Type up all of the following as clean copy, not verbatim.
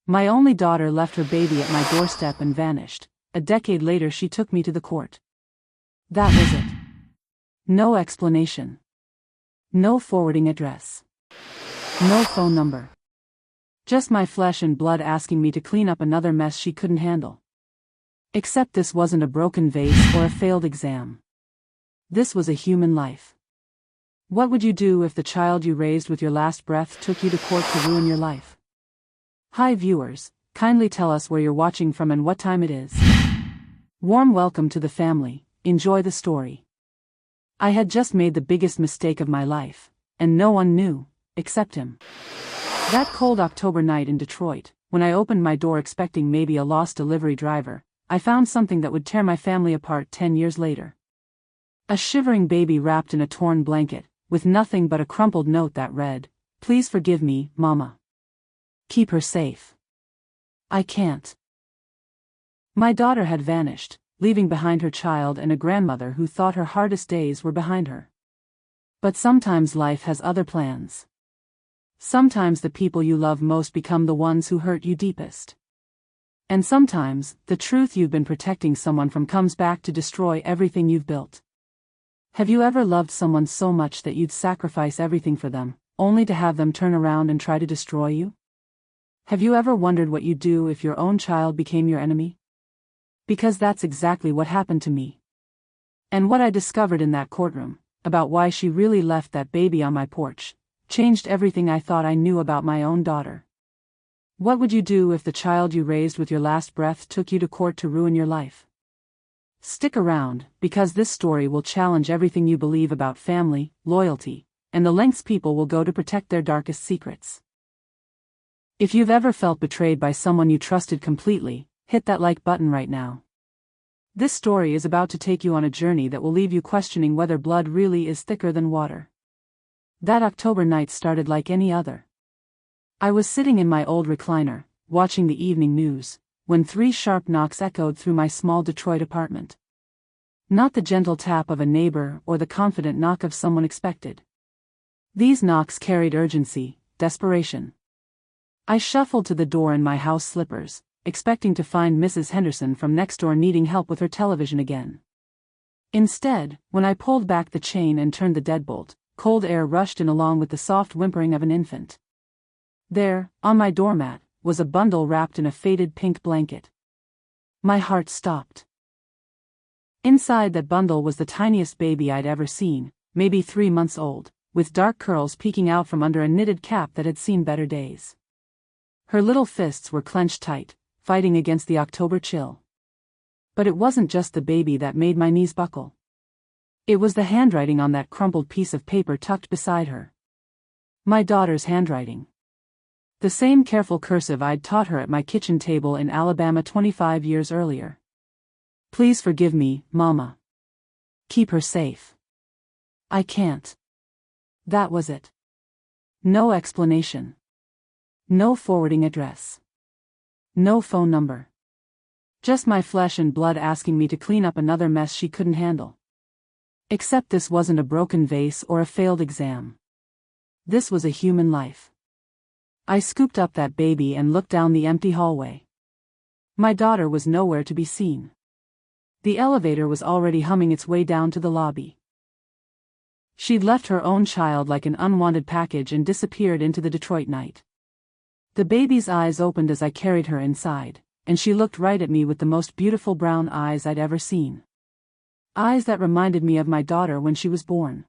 My only daughter left her baby at my doorstep and vanished. A decade later she took me to the court. That was it. No explanation. No forwarding address. No phone number. Just my flesh and blood asking me to clean up another mess she couldn't handle. Except this wasn't a broken vase or a failed exam. This was a human life. What would you do if the child you raised with your last breath took you to court to ruin your life? Hi viewers, kindly tell us where you're watching from and what time it is. Warm welcome to the family, enjoy the story. I had just made the biggest mistake of my life, and no one knew, except him. That cold October night in Detroit, when I opened my door expecting maybe a lost delivery driver, I found something that would tear my family apart 10 years later. A shivering baby wrapped in a torn blanket, with nothing but a crumpled note that read, "Please forgive me, Mama. Keep her safe. I can't." My daughter had vanished, leaving behind her child and a grandmother who thought her hardest days were behind her. But sometimes life has other plans. Sometimes the people you love most become the ones who hurt you deepest. And sometimes, the truth you've been protecting someone from comes back to destroy everything you've built. Have you ever loved someone so much that you'd sacrifice everything for them, only to have them turn around and try to destroy you? Have you ever wondered what you'd do if your own child became your enemy? Because that's exactly what happened to me. And what I discovered in that courtroom, about why she really left that baby on my porch, changed everything I thought I knew about my own daughter. What would you do if the child you raised with your last breath took you to court to ruin your life? Stick around, because this story will challenge everything you believe about family, loyalty, and the lengths people will go to protect their darkest secrets. If you've ever felt betrayed by someone you trusted completely, hit that like button right now. This story is about to take you on a journey that will leave you questioning whether blood really is thicker than water. That October night started like any other. I was sitting in my old recliner, watching the evening news, when 3 sharp knocks echoed through my small Detroit apartment. Not the gentle tap of a neighbor or the confident knock of someone expected. These knocks carried urgency, desperation. I shuffled to the door in my house slippers, expecting to find Mrs. Henderson from next door needing help with her television again. Instead, when I pulled back the chain and turned the deadbolt, cold air rushed in along with the soft whimpering of an infant. There, on my doormat, was a bundle wrapped in a faded pink blanket. My heart stopped. Inside that bundle was the tiniest baby I'd ever seen, maybe 3 months old, with dark curls peeking out from under a knitted cap that had seen better days. Her little fists were clenched tight, fighting against the October chill. But it wasn't just the baby that made my knees buckle. It was the handwriting on that crumpled piece of paper tucked beside her. My daughter's handwriting. The same careful cursive I'd taught her at my kitchen table in Alabama 25 years earlier. Please forgive me, Mama. Keep her safe. I can't. That was it. No explanation. No forwarding address. No phone number. Just my flesh and blood asking me to clean up another mess she couldn't handle. Except this wasn't a broken vase or a failed exam. This was a human life. I scooped up that baby and looked down the empty hallway. My daughter was nowhere to be seen. The elevator was already humming its way down to the lobby. She'd left her own child like an unwanted package and disappeared into the Detroit night. The baby's eyes opened as I carried her inside, and she looked right at me with the most beautiful brown eyes I'd ever seen. Eyes that reminded me of my daughter when she was born.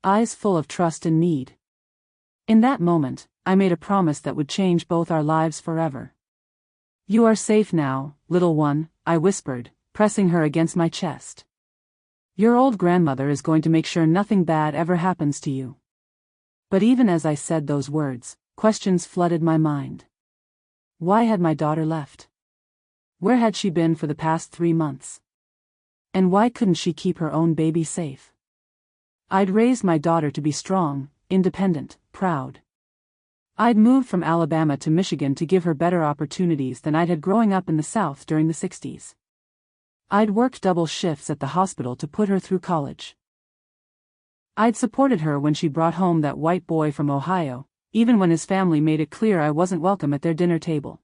Eyes full of trust and need. In that moment, I made a promise that would change both our lives forever. You are safe now, little one, I whispered, pressing her against my chest. Your old grandmother is going to make sure nothing bad ever happens to you. But even as I said those words, questions flooded my mind. Why had my daughter left? Where had she been for the past 3 months? And why couldn't she keep her own baby safe? I'd raised my daughter to be strong, independent, proud. I'd moved from Alabama to Michigan to give her better opportunities than I'd had growing up in the South during the 60s. I'd worked double shifts at the hospital to put her through college. I'd supported her when she brought home that white boy from Ohio, even when his family made it clear I wasn't welcome at their dinner table.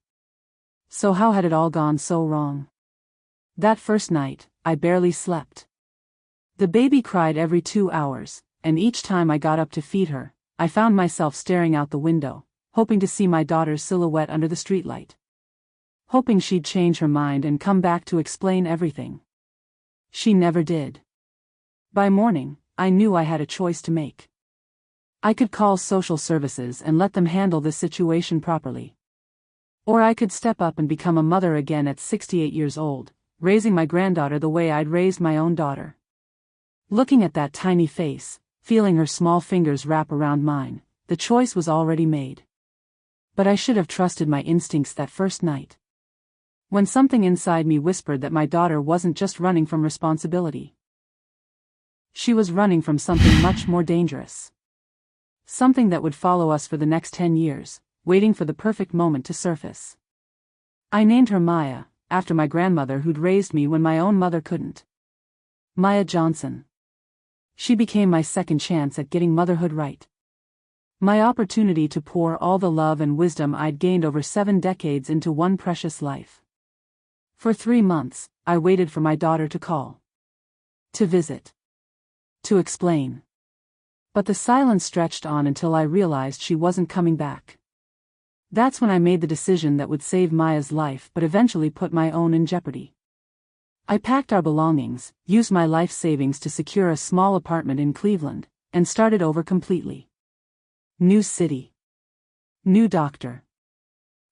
So how had it all gone so wrong? That first night, I barely slept. The baby cried every 2 hours, and each time I got up to feed her, I found myself staring out the window, hoping to see my daughter's silhouette under the streetlight. Hoping she'd change her mind and come back to explain everything. She never did. By morning, I knew I had a choice to make. I could call social services and let them handle this situation properly. Or I could step up and become a mother again at 68 years old, raising my granddaughter the way I'd raised my own daughter. Looking at that tiny face, feeling her small fingers wrap around mine, the choice was already made. But I should have trusted my instincts that first night. When something inside me whispered that my daughter wasn't just running from responsibility. She was running from something much more dangerous. Something that would follow us for the next 10 years, waiting for the perfect moment to surface. I named her Maya, after my grandmother who'd raised me when my own mother couldn't. Maya Johnson. She became my second chance at getting motherhood right. My opportunity to pour all the love and wisdom I'd gained over 7 decades into one precious life. For 3 months, I waited for my daughter to call. To visit. To explain. But the silence stretched on until I realized she wasn't coming back. That's when I made the decision that would save Maya's life but eventually put my own in jeopardy. I packed our belongings, used my life savings to secure a small apartment in Cleveland, and started over completely. New city. New doctor.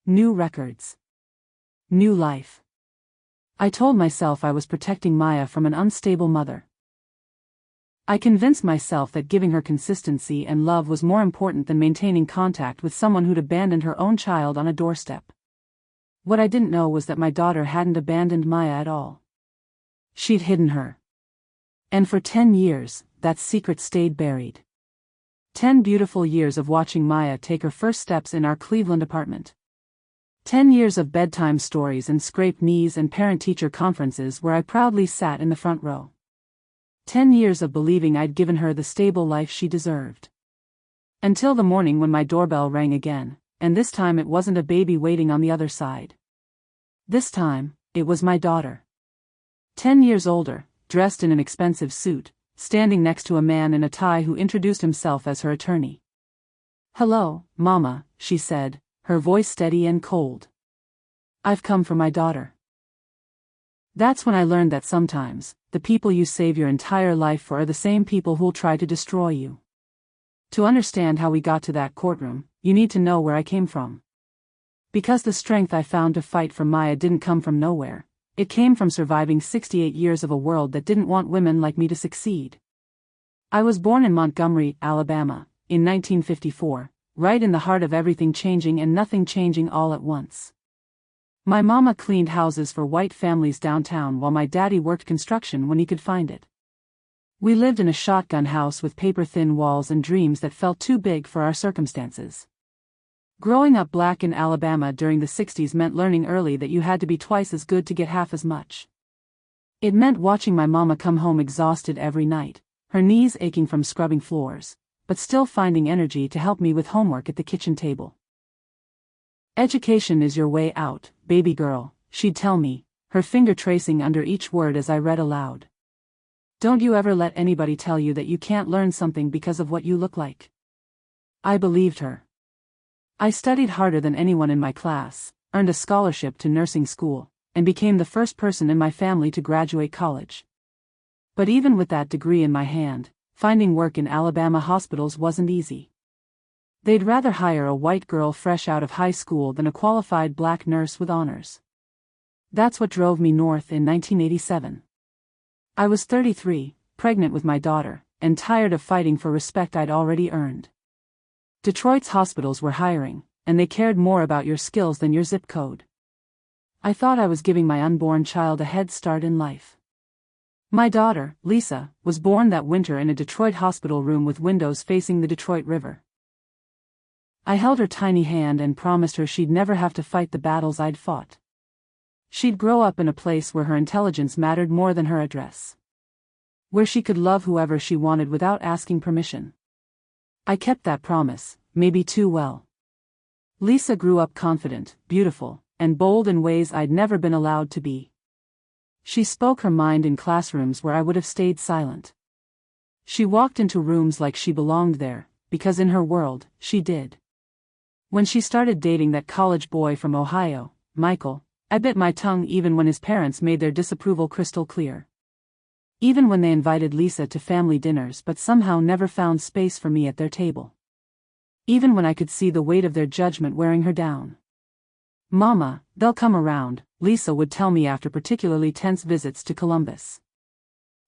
New records. New life. I told myself I was protecting Maya from an unstable mother. I convinced myself that giving her consistency and love was more important than maintaining contact with someone who'd abandoned her own child on a doorstep. What I didn't know was that my daughter hadn't abandoned Maya at all. She'd hidden her. And for 10 years, that secret stayed buried. 10 beautiful years of watching Maya take her first steps in our Cleveland apartment. 10 years of bedtime stories and scraped knees and parent-teacher conferences where I proudly sat in the front row. 10 years of believing I'd given her the stable life she deserved. Until the morning when my doorbell rang again, and this time it wasn't a baby waiting on the other side. This time, it was my daughter. 10 years older, dressed in an expensive suit, standing next to a man in a tie who introduced himself as her attorney. "Hello, Mama," she said, her voice steady and cold. "I've come for my daughter." That's when I learned that sometimes, the people you save your entire life for are the same people who'll try to destroy you. To understand how we got to that courtroom, you need to know where I came from. Because the strength I found to fight for Maya didn't come from nowhere, it came from surviving 68 years of a world that didn't want women like me to succeed. I was born in Montgomery, Alabama, in 1954, right in the heart of everything changing and nothing changing all at once. My mama cleaned houses for white families downtown while my daddy worked construction when he could find it. We lived in a shotgun house with paper-thin walls and dreams that felt too big for our circumstances. Growing up black in Alabama during the 60s meant learning early that you had to be twice as good to get half as much. It meant watching my mama come home exhausted every night, her knees aching from scrubbing floors, but still finding energy to help me with homework at the kitchen table. "Education is your way out, baby girl," she'd tell me, her finger tracing under each word as I read aloud. "Don't you ever let anybody tell you that you can't learn something because of what you look like." I believed her. I studied harder than anyone in my class, earned a scholarship to nursing school, and became the first person in my family to graduate college. But even with that degree in my hand, finding work in Alabama hospitals wasn't easy. They'd rather hire a white girl fresh out of high school than a qualified black nurse with honors. That's what drove me north in 1987. I was 33, pregnant with my daughter, and tired of fighting for respect I'd already earned. Detroit's hospitals were hiring, and they cared more about your skills than your zip code. I thought I was giving my unborn child a head start in life. My daughter, Lisa, was born that winter in a Detroit hospital room with windows facing the Detroit River. I held her tiny hand and promised her she'd never have to fight the battles I'd fought. She'd grow up in a place where her intelligence mattered more than her address. Where she could love whoever she wanted without asking permission. I kept that promise, maybe too well. Lisa grew up confident, beautiful, and bold in ways I'd never been allowed to be. She spoke her mind in classrooms where I would have stayed silent. She walked into rooms like she belonged there, because in her world, she did. When she started dating that college boy from Ohio, Michael, I bit my tongue even when his parents made their disapproval crystal clear. Even when they invited Lisa to family dinners but somehow never found space for me at their table. Even when I could see the weight of their judgment wearing her down. "Mama, they'll come around," Lisa would tell me after particularly tense visits to Columbus.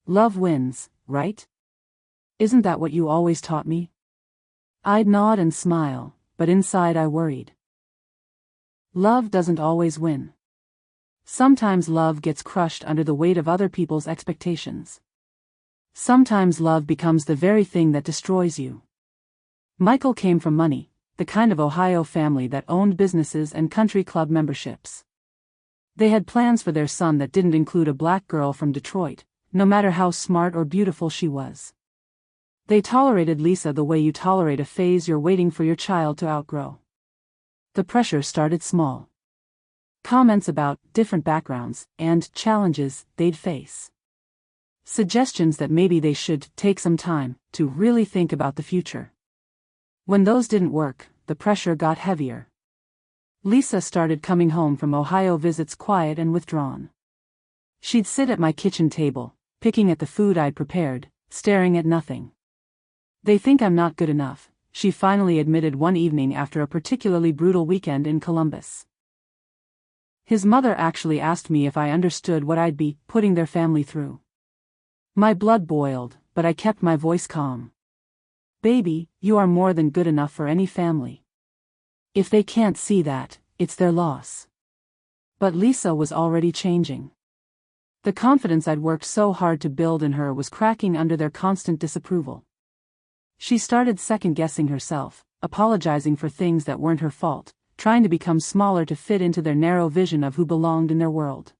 "Love wins, right? Isn't that what you always taught me?" I'd nod and smile, but inside I worried. Love doesn't always win. Sometimes love gets crushed under the weight of other people's expectations. Sometimes love becomes the very thing that destroys you. Michael came from money, the kind of Ohio family that owned businesses and country club memberships. They had plans for their son that didn't include a black girl from Detroit, no matter how smart or beautiful she was. They tolerated Lisa the way you tolerate a phase you're waiting for your child to outgrow. The pressure started small. Comments about different backgrounds and challenges they'd face. Suggestions that maybe they should take some time to really think about the future. When those didn't work, the pressure got heavier. Lisa started coming home from Ohio visits quiet and withdrawn. She'd sit at my kitchen table, picking at the food I'd prepared, staring at nothing. "They think I'm not good enough," she finally admitted one evening after a particularly brutal weekend in Columbus. His mother actually asked me if I understood what I'd be putting their family through. My blood boiled, but I kept my voice calm. "Baby, you are more than good enough for any family. If they can't see that, it's their loss." But Lisa was already changing. The confidence I'd worked so hard to build in her was cracking under their constant disapproval. She started second-guessing herself, apologizing for things that weren't her fault, trying to become smaller to fit into their narrow vision of who belonged in their world.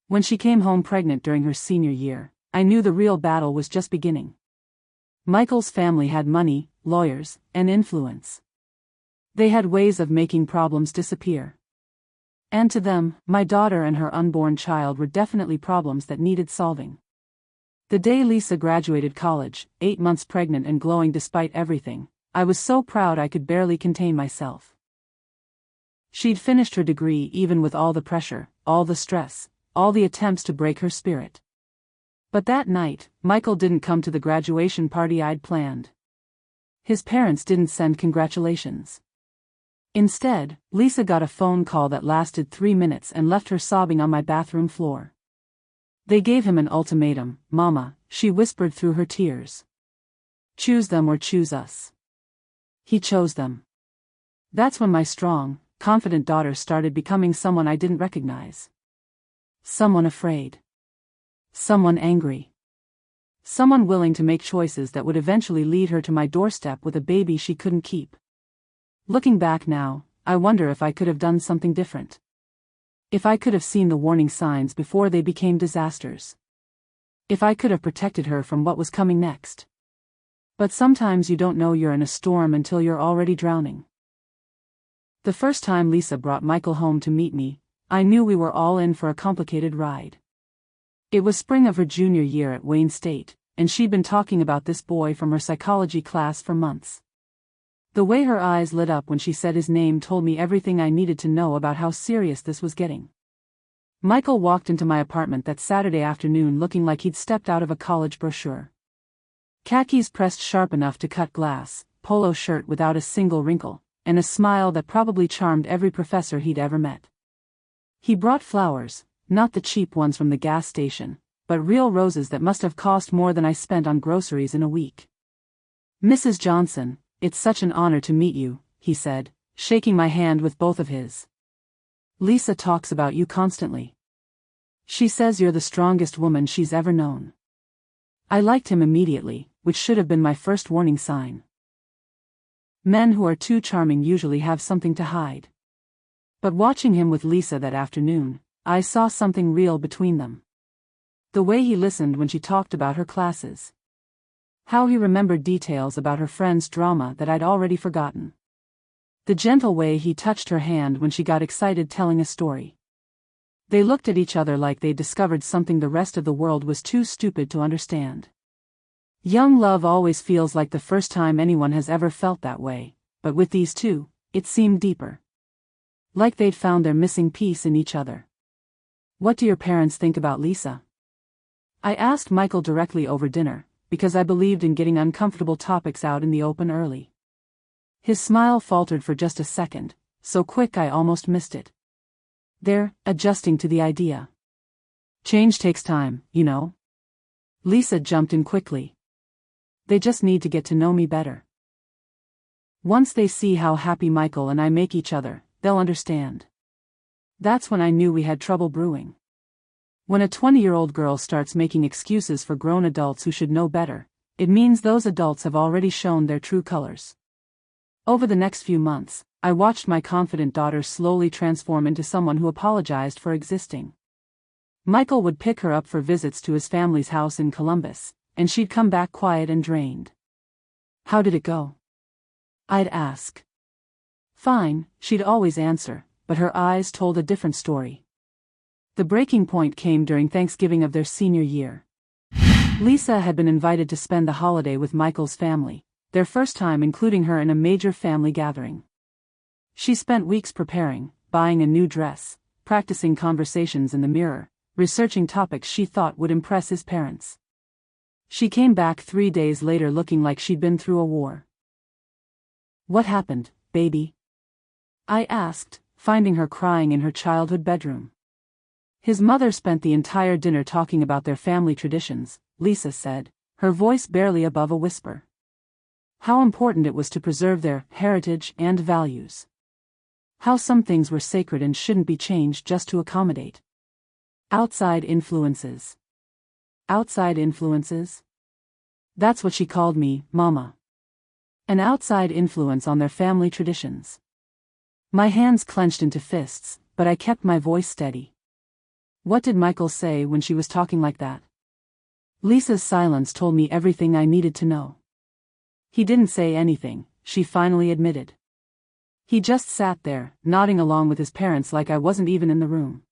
When she came home pregnant during her senior year, I knew the real battle was just beginning. Michael's family had money, lawyers, and influence. They had ways of making problems disappear. And to them, my daughter and her unborn child were definitely problems that needed solving. The day Lisa graduated college, 8 months pregnant and glowing despite everything, I was so proud I could barely contain myself. She'd finished her degree even with all the pressure, all the stress, all the attempts to break her spirit. But that night, Michael didn't come to the graduation party I'd planned. His parents didn't send congratulations. Instead, Lisa got a phone call that lasted 3 minutes and left her sobbing on my bathroom floor. They gave him an ultimatum, "Mama," she whispered through her tears. "Choose them or choose us." He chose them. That's when my strong, confident daughter started becoming someone I didn't recognize. Someone afraid. Someone angry. Someone willing to make choices that would eventually lead her to my doorstep with a baby she couldn't keep. Looking back now, I wonder if I could have done something different. If I could have seen the warning signs before they became disasters. If I could have protected her from what was coming next. But sometimes you don't know you're in a storm until you're already drowning. The first time Lisa brought Michael home to meet me, I knew we were all in for a complicated ride. It was spring of her junior year at Wayne State, and she'd been talking about this boy from her psychology class for months. The way her eyes lit up when she said his name told me everything I needed to know about how serious this was getting. Michael walked into my apartment that Saturday afternoon looking like he'd stepped out of a college brochure. Khakis pressed sharp enough to cut glass, polo shirt without a single wrinkle, and a smile that probably charmed every professor he'd ever met. He brought flowers, not the cheap ones from the gas station, but real roses that must have cost more than I spent on groceries in a week. "Mrs. Johnson, it's such an honor to meet you," he said, shaking my hand with both of his. "Lisa talks about you constantly. She says you're the strongest woman she's ever known." I liked him immediately, which should have been my first warning sign. Men who are too charming usually have something to hide. But watching him with Lisa that afternoon, I saw something real between them. The way he listened when she talked about her classes. How he remembered details about her friend's drama that I'd already forgotten. The gentle way he touched her hand when she got excited telling a story. They looked at each other like they'd discovered something the rest of the world was too stupid to understand. Young love always feels like the first time anyone has ever felt that way, but with these two, it seemed deeper. Like they'd found their missing piece in each other. "What do your parents think about Lisa?" I asked Michael directly over dinner, because I believed in getting uncomfortable topics out in the open early. His smile faltered for just a second, so quick I almost missed it. "They're adjusting to the idea. Change takes time, you know." Lisa jumped in quickly. "They just need to get to know me better. Once they see how happy Michael and I make each other, they'll understand." That's when I knew we had trouble brewing. When a 20-year-old girl starts making excuses for grown adults who should know better, it means those adults have already shown their true colors. Over the next few months, I watched my confident daughter slowly transform into someone who apologized for existing. Michael would pick her up for visits to his family's house in Columbus, and she'd come back quiet and drained. "How did it go?" I'd ask. "Fine," she'd always answer, but her eyes told a different story. The breaking point came during Thanksgiving of their senior year. Lisa had been invited to spend the holiday with Michael's family, their first time including her in a major family gathering. She spent weeks preparing, buying a new dress, practicing conversations in the mirror, researching topics she thought would impress his parents. She came back 3 days later looking like she'd been through a war. "What happened, baby?" I asked, finding her crying in her childhood bedroom. His mother spent the entire dinner talking about their family traditions, Lisa said, her voice barely above a whisper. How important it was to preserve their heritage and values. How some things were sacred and shouldn't be changed just to accommodate outside influences. Outside influences? That's what she called me, Mama. An outside influence on their family traditions. My hands clenched into fists, but I kept my voice steady. What did Michael say when she was talking like that? Lisa's silence told me everything I needed to know. He didn't say anything, she finally admitted. He just sat there, nodding along with his parents like I wasn't even in the room.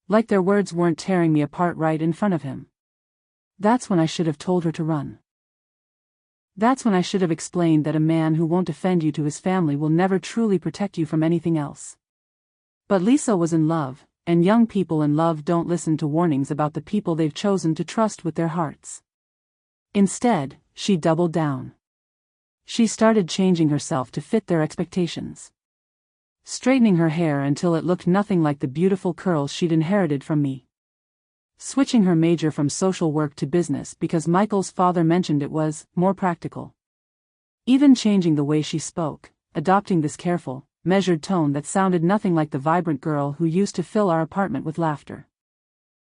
Like their words weren't tearing me apart right in front of him. That's when I should have told her to run. That's when I should have explained that a man who won't defend you to his family will never truly protect you from anything else. But Lisa was in love, and young people in love don't listen to warnings about the people they've chosen to trust with their hearts. Instead, she doubled down. She started changing herself to fit their expectations. Straightening her hair until it looked nothing like the beautiful curls she'd inherited from me. Switching her major from social work to business because Michael's father mentioned it was more practical. Even changing the way she spoke, adopting this careful, measured tone that sounded nothing like the vibrant girl who used to fill our apartment with laughter.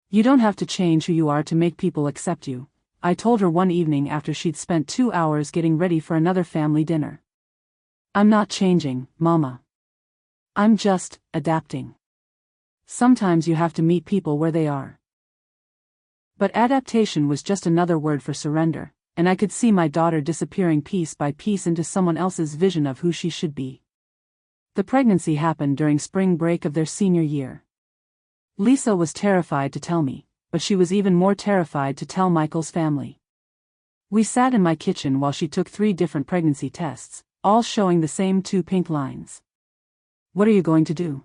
You don't have to change who you are to make people accept you, I told her one evening after she'd spent 2 hours getting ready for another family dinner. I'm not changing, Mama. I'm just adapting. Sometimes you have to meet people where they are. But adaptation was just another word for surrender, and I could see my daughter disappearing piece by piece into someone else's vision of who she should be. The pregnancy happened during spring break of their senior year. Lisa was terrified to tell me, but she was even more terrified to tell Michael's family. We sat in my kitchen while she took 3 different pregnancy tests, all showing the same 2 pink lines. What are you going to do?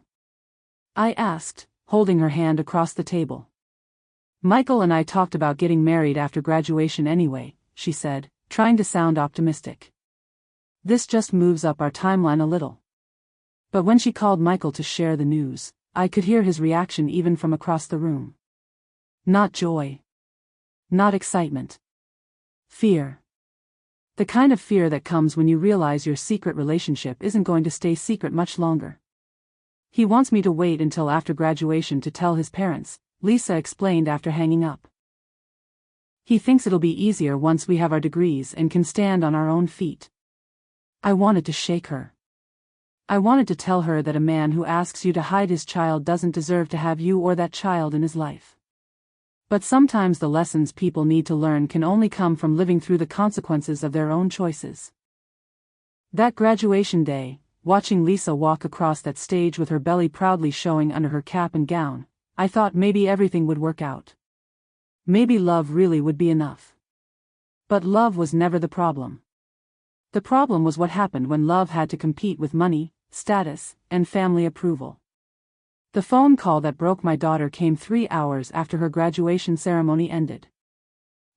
I asked, holding her hand across the table. Michael and I talked about getting married after graduation anyway, she said, trying to sound optimistic. This just moves up our timeline a little. But when she called Michael to share the news, I could hear his reaction even from across the room. Not joy. Not excitement. Fear. The kind of fear that comes when you realize your secret relationship isn't going to stay secret much longer. He wants me to wait until after graduation to tell his parents, Lisa explained after hanging up. He thinks it'll be easier once we have our degrees and can stand on our own feet. I wanted to shake her. I wanted to tell her that a man who asks you to hide his child doesn't deserve to have you or that child in his life. But sometimes the lessons people need to learn can only come from living through the consequences of their own choices. That graduation day, watching Lisa walk across that stage with her belly proudly showing under her cap and gown, I thought maybe everything would work out. Maybe love really would be enough. But love was never the problem. The problem was what happened when love had to compete with money, status, and family approval. The phone call that broke my daughter came 3 hours after her graduation ceremony ended.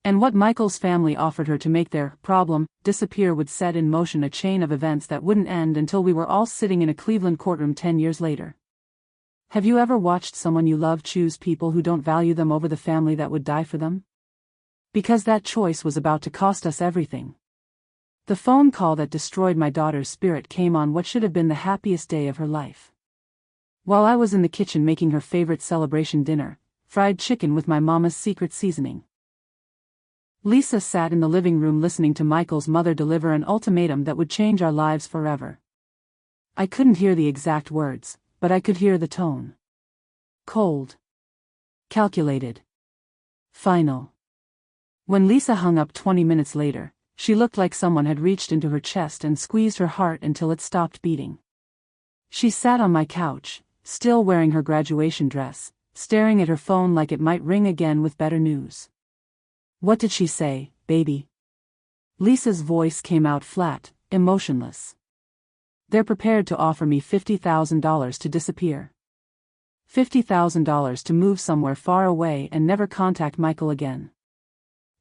And what Michael's family offered her to make their problem disappear would set in motion a chain of events that wouldn't end until we were all sitting in a Cleveland courtroom 10 years later. Have you ever watched someone you love choose people who don't value them over the family that would die for them? Because that choice was about to cost us everything. The phone call that destroyed my daughter's spirit came on what should have been the happiest day of her life. While I was in the kitchen making her favorite celebration dinner, fried chicken with my mama's secret seasoning. Lisa sat in the living room listening to Michael's mother deliver an ultimatum that would change our lives forever. I couldn't hear the exact words, but I could hear the tone. Cold. Calculated. Final. When Lisa hung up 20 minutes later, she looked like someone had reached into her chest and squeezed her heart until it stopped beating. She sat on my couch, still wearing her graduation dress, staring at her phone like it might ring again with better news. What did she say, baby? Lisa's voice came out flat, emotionless. They're prepared to offer me $50,000 to disappear. $50,000 to move somewhere far away and never contact Michael again.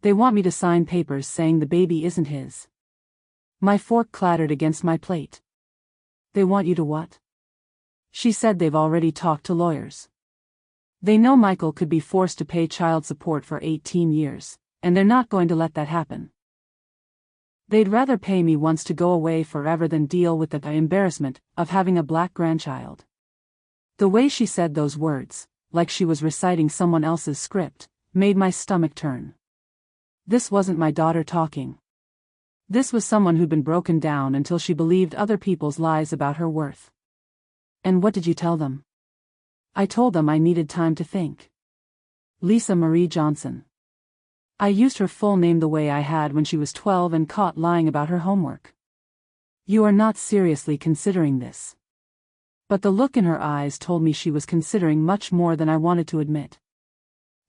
They want me to sign papers saying the baby isn't his. My fork clattered against my plate. They want you to what? She said they've already talked to lawyers. They know Michael could be forced to pay child support for 18 years, and they're not going to let that happen. They'd rather pay me once to go away forever than deal with the embarrassment of having a black grandchild. The way she said those words, like she was reciting someone else's script, made my stomach turn. This wasn't my daughter talking. This was someone who'd been broken down until she believed other people's lies about her worth. And what did you tell them? I told them I needed time to think. Lisa Marie Johnson. I used her full name the way I had when she was 12 and caught lying about her homework. You are not seriously considering this. But the look in her eyes told me she was considering much more than I wanted to admit.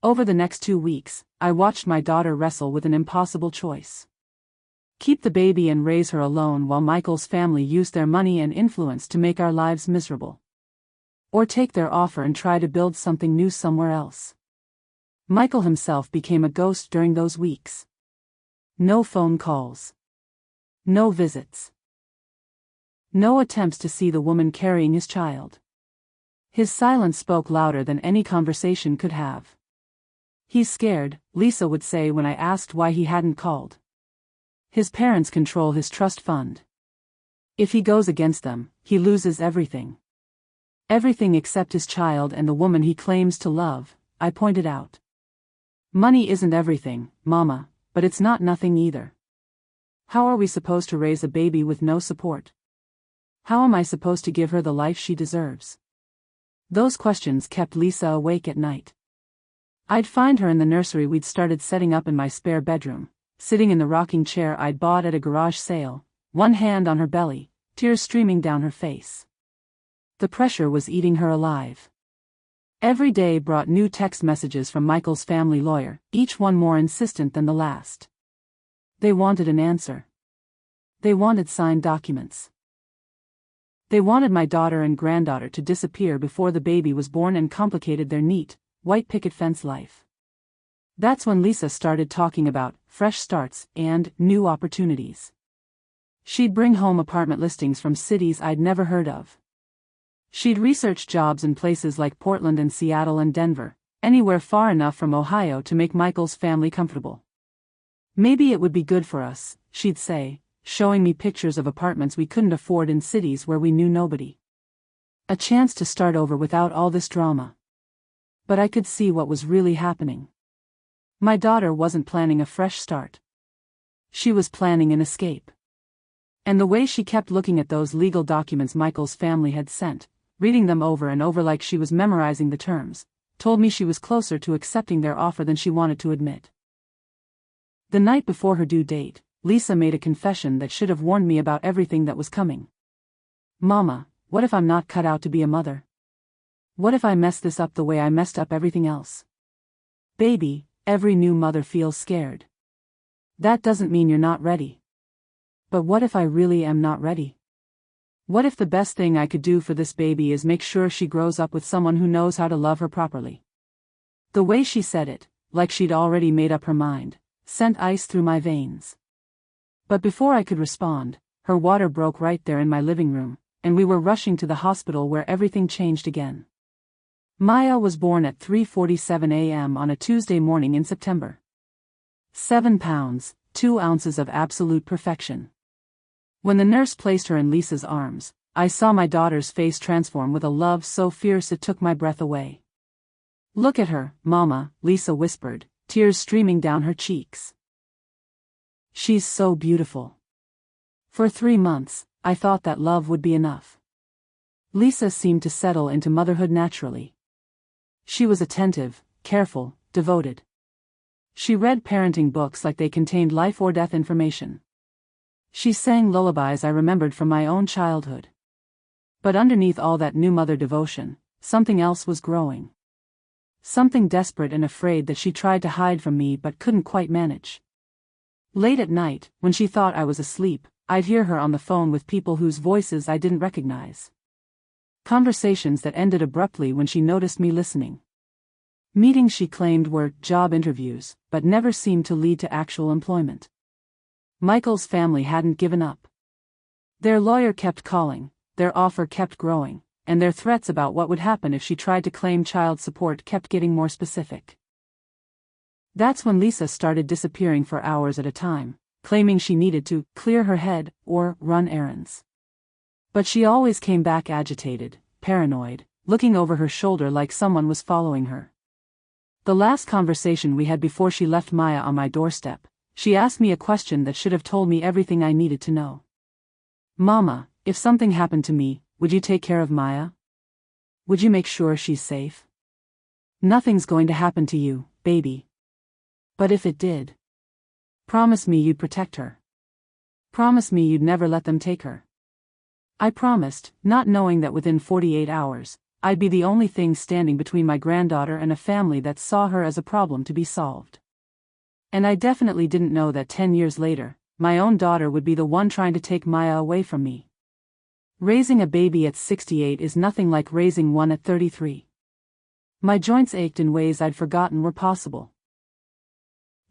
Over the next 2 weeks, I watched my daughter wrestle with an impossible choice. Keep the baby and raise her alone while Michael's family used their money and influence to make our lives miserable. Or take their offer and try to build something new somewhere else. Michael himself became a ghost during those weeks. No phone calls. No visits. No attempts to see the woman carrying his child. His silence spoke louder than any conversation could have. He's scared, Lisa would say when I asked why he hadn't called. His parents control his trust fund. If he goes against them, he loses everything. Everything except his child and the woman he claims to love, I pointed out. Money isn't everything, Mama, but it's not nothing either. How are we supposed to raise a baby with no support? How am I supposed to give her the life she deserves? Those questions kept Lisa awake at night. I'd find her in the nursery we'd started setting up in my spare bedroom, sitting in the rocking chair I'd bought at a garage sale, one hand on her belly, tears streaming down her face. The pressure was eating her alive. Every day brought new text messages from Michael's family lawyer, each one more insistent than the last. They wanted an answer. They wanted signed documents. They wanted my daughter and granddaughter to disappear before the baby was born and complicated their neat, white picket fence life. That's when Lisa started talking about fresh starts and new opportunities. She'd bring home apartment listings from cities I'd never heard of. She'd researched jobs in places like Portland and Seattle and Denver, anywhere far enough from Ohio to make Michael's family comfortable. Maybe it would be good for us, she'd say, showing me pictures of apartments we couldn't afford in cities where we knew nobody. A chance to start over without all this drama. But I could see what was really happening. My daughter wasn't planning a fresh start. She was planning an escape. And the way she kept looking at those legal documents Michael's family had sent, reading them over and over like she was memorizing the terms, told me she was closer to accepting their offer than she wanted to admit. The night before her due date, Lisa made a confession that should have warned me about everything that was coming. "Mama, what if I'm not cut out to be a mother? What if I mess this up the way I messed up everything else?" "Baby, every new mother feels scared. That doesn't mean you're not ready." "But what if I really am not ready? What if the best thing I could do for this baby is make sure she grows up with someone who knows how to love her properly?" The way she said it, like she'd already made up her mind, sent ice through my veins. But before I could respond, her water broke right there in my living room, and we were rushing to the hospital where everything changed again. Maya was born at 3:47 a.m. on a Tuesday morning in September. 7 pounds, 2 ounces of absolute perfection. When the nurse placed her in Lisa's arms, I saw my daughter's face transform with a love so fierce it took my breath away. "Look at her, Mama," Lisa whispered, tears streaming down her cheeks. "She's so beautiful." For 3 months, I thought that love would be enough. Lisa seemed to settle into motherhood naturally. She was attentive, careful, devoted. She read parenting books like they contained life or death information. She sang lullabies I remembered from my own childhood. But underneath all that new mother devotion, something else was growing. Something desperate and afraid that she tried to hide from me but couldn't quite manage. Late at night, when she thought I was asleep, I'd hear her on the phone with people whose voices I didn't recognize. Conversations that ended abruptly when she noticed me listening. Meetings she claimed were job interviews, but never seemed to lead to actual employment. Michael's family hadn't given up. Their lawyer kept calling, their offer kept growing, and their threats about what would happen if she tried to claim child support kept getting more specific. That's when Lisa started disappearing for hours at a time, claiming she needed to clear her head or run errands. But she always came back agitated, paranoid, looking over her shoulder like someone was following her. The last conversation we had before she left Maya on my doorstep, she asked me a question that should have told me everything I needed to know. "Mama, if something happened to me, would you take care of Maya? Would you make sure she's safe?" "Nothing's going to happen to you, baby. But if it did, promise me you'd protect her. Promise me you'd never let them take her." I promised, not knowing that within 48 hours, I'd be the only thing standing between my granddaughter and a family that saw her as a problem to be solved. And I definitely didn't know that 10 years later, my own daughter would be the one trying to take Maya away from me. Raising a baby at 68 is nothing like raising one at 33. My joints ached in ways I'd forgotten were possible.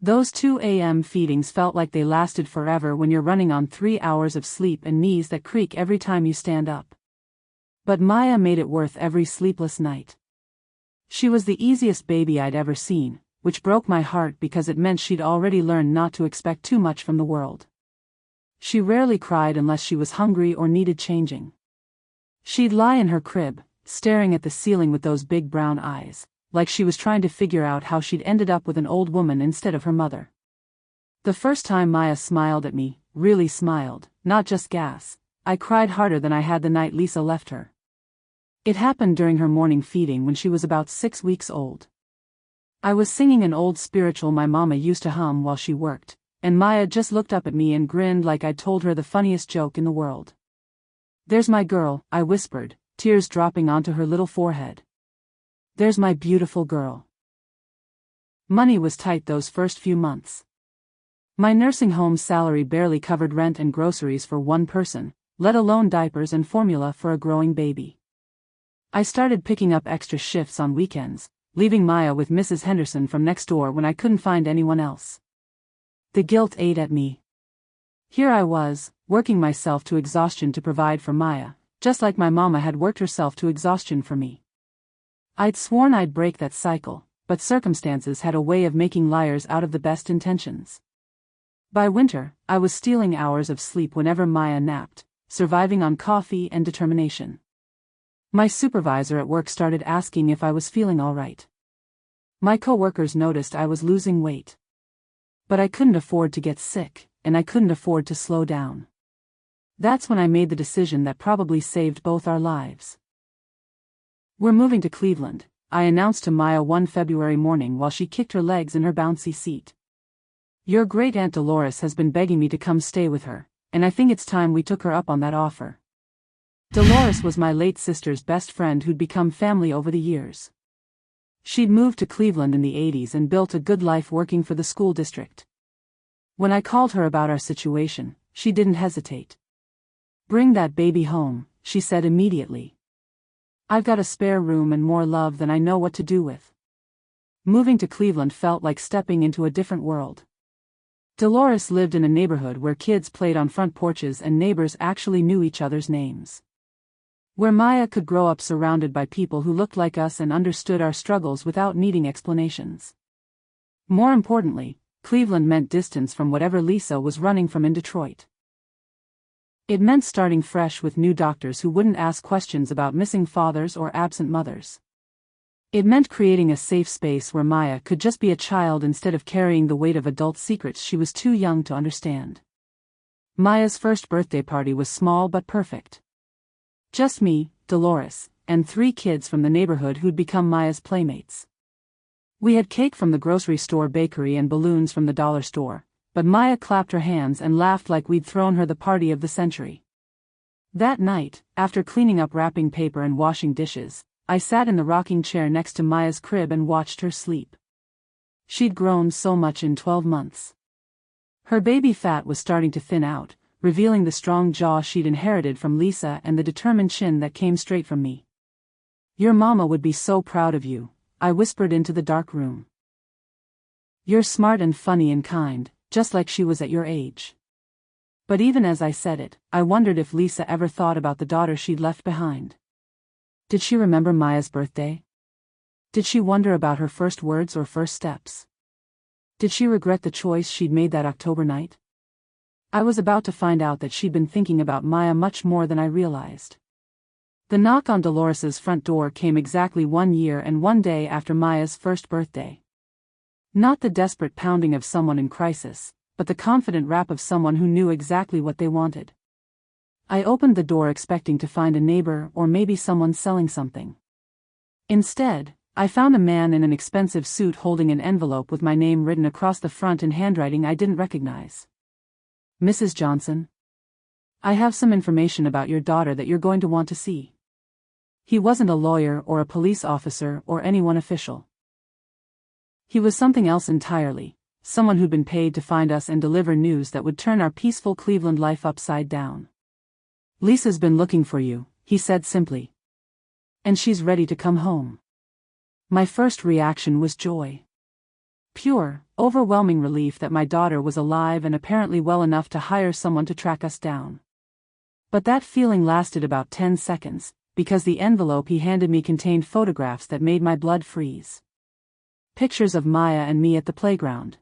Those 2 a.m. feedings felt like they lasted forever when you're running on 3 hours of sleep and knees that creak every time you stand up. But Maya made it worth every sleepless night. She was the easiest baby I'd ever seen, which broke my heart because it meant she'd already learned not to expect too much from the world. She rarely cried unless she was hungry or needed changing. She'd lie in her crib, staring at the ceiling with those big brown eyes, like she was trying to figure out how she'd ended up with an old woman instead of her mother. The first time Maya smiled at me, really smiled, not just gas, I cried harder than I had the night Lisa left her. It happened during her morning feeding when she was about 6 weeks old. I was singing an old spiritual my mama used to hum while she worked, and Maya just looked up at me and grinned like I'd told her the funniest joke in the world. "There's my girl," I whispered, tears dropping onto her little forehead. "There's my beautiful girl." Money was tight those first few months. My nursing home salary barely covered rent and groceries for one person, let alone diapers and formula for a growing baby. I started picking up extra shifts on weekends, leaving Maya with Mrs. Henderson from next door when I couldn't find anyone else. The guilt ate at me. Here I was, working myself to exhaustion to provide for Maya, just like my mama had worked herself to exhaustion for me. I'd sworn I'd break that cycle, but circumstances had a way of making liars out of the best intentions. By winter, I was stealing hours of sleep whenever Maya napped, surviving on coffee and determination. My supervisor at work started asking if I was feeling all right. My coworkers noticed I was losing weight. But I couldn't afford to get sick, and I couldn't afford to slow down. That's when I made the decision that probably saved both our lives. "We're moving to Cleveland," I announced to Maya one February morning while she kicked her legs in her bouncy seat. Your great-aunt Dolores has been begging me to come stay with her, and I think it's time we took her up on that offer. Dolores was my late sister's best friend who'd become family over the years. She'd moved to Cleveland in the 80s and built a good life working for the school district. When I called her about our situation, she didn't hesitate. Bring that baby home, she said immediately. I've got a spare room and more love than I know what to do with. Moving to Cleveland felt like stepping into a different world. Dolores lived in a neighborhood where kids played on front porches and neighbors actually knew each other's names. Where Maya could grow up surrounded by people who looked like us and understood our struggles without needing explanations. More importantly, Cleveland meant distance from whatever Lisa was running from in Detroit. It meant starting fresh with new doctors who wouldn't ask questions about missing fathers or absent mothers. It meant creating a safe space where Maya could just be a child instead of carrying the weight of adult secrets she was too young to understand. Maya's first birthday party was small but perfect. Just me, Dolores, and 3 kids from the neighborhood who'd become Maya's playmates. We had cake from the grocery store bakery and balloons from the dollar store, but Maya clapped her hands and laughed like we'd thrown her the party of the century. That night, after cleaning up wrapping paper and washing dishes, I sat in the rocking chair next to Maya's crib and watched her sleep. She'd grown so much in 12 months. Her baby fat was starting to thin out, revealing the strong jaw she'd inherited from Lisa and the determined chin that came straight from me. Your mama would be so proud of you, I whispered into the dark room. You're smart and funny and kind, just like she was at your age. But even as I said it, I wondered if Lisa ever thought about the daughter she'd left behind. Did she remember Maya's birthday? Did she wonder about her first words or first steps? Did she regret the choice she'd made that October night? I was about to find out that she'd been thinking about Maya much more than I realized. The knock on Dolores's front door came exactly 1 year and 1 day after Maya's first birthday. Not the desperate pounding of someone in crisis, but the confident rap of someone who knew exactly what they wanted. I opened the door expecting to find a neighbor or maybe someone selling something. Instead, I found a man in an expensive suit holding an envelope with my name written across the front in handwriting I didn't recognize. Mrs. Johnson, I have some information about your daughter that you're going to want to see. He wasn't a lawyer or a police officer or anyone official. He was something else entirely, someone who'd been paid to find us and deliver news that would turn our peaceful Cleveland life upside down. Lisa's been looking for you, he said simply. And she's ready to come home. My first reaction was joy. Pure, overwhelming relief that my daughter was alive and apparently well enough to hire someone to track us down. But that feeling lasted about 10 seconds, because the envelope he handed me contained photographs that made my blood freeze. Pictures of Maya and me at the playground.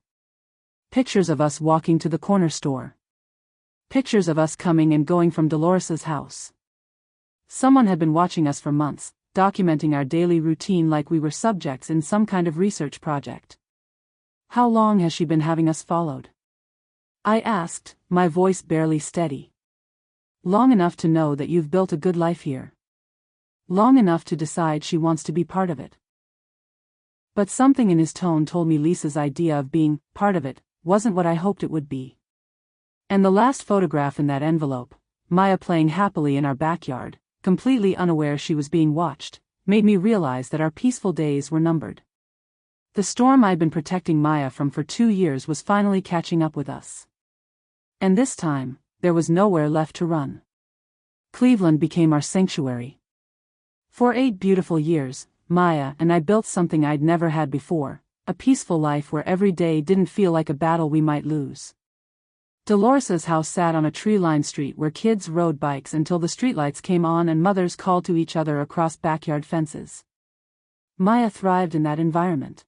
Pictures of us walking to the corner store. Pictures of us coming and going from Dolores's house. Someone had been watching us for months, documenting our daily routine like we were subjects in some kind of research project. How long has she been having us followed? I asked, my voice barely steady. Long enough to know that you've built a good life here. Long enough to decide she wants to be part of it. But something in his tone told me Lisa's idea of being part of it wasn't what I hoped it would be. And the last photograph in that envelope, Maya playing happily in our backyard, completely unaware she was being watched, made me realize that our peaceful days were numbered. The storm I'd been protecting Maya from for 2 years was finally catching up with us. And this time, there was nowhere left to run. Cleveland became our sanctuary. For 8 beautiful years, Maya and I built something I'd never had before, a peaceful life where every day didn't feel like a battle we might lose. Dolores's house sat on a tree-lined street where kids rode bikes until the streetlights came on and mothers called to each other across backyard fences. Maya thrived in that environment.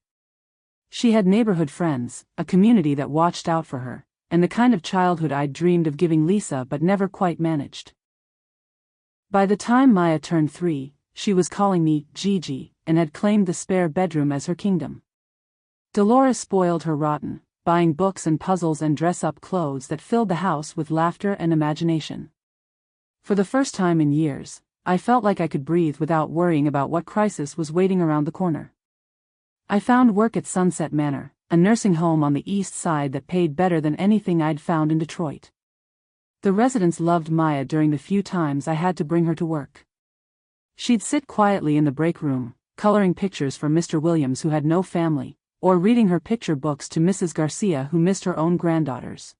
She had neighborhood friends, a community that watched out for her, and the kind of childhood I'd dreamed of giving Lisa but never quite managed. By the time Maya turned 3, she was calling me Gigi and had claimed the spare bedroom as her kingdom. Dolores spoiled her rotten, buying books and puzzles and dress-up clothes that filled the house with laughter and imagination. For the first time in years, I felt like I could breathe without worrying about what crisis was waiting around the corner. I found work at Sunset Manor, a nursing home on the east side that paid better than anything I'd found in Detroit. The residents loved Maya during the few times I had to bring her to work. She'd sit quietly in the break room, coloring pictures for Mr. Williams who had no family, or reading her picture books to Mrs. Garcia who missed her own granddaughters.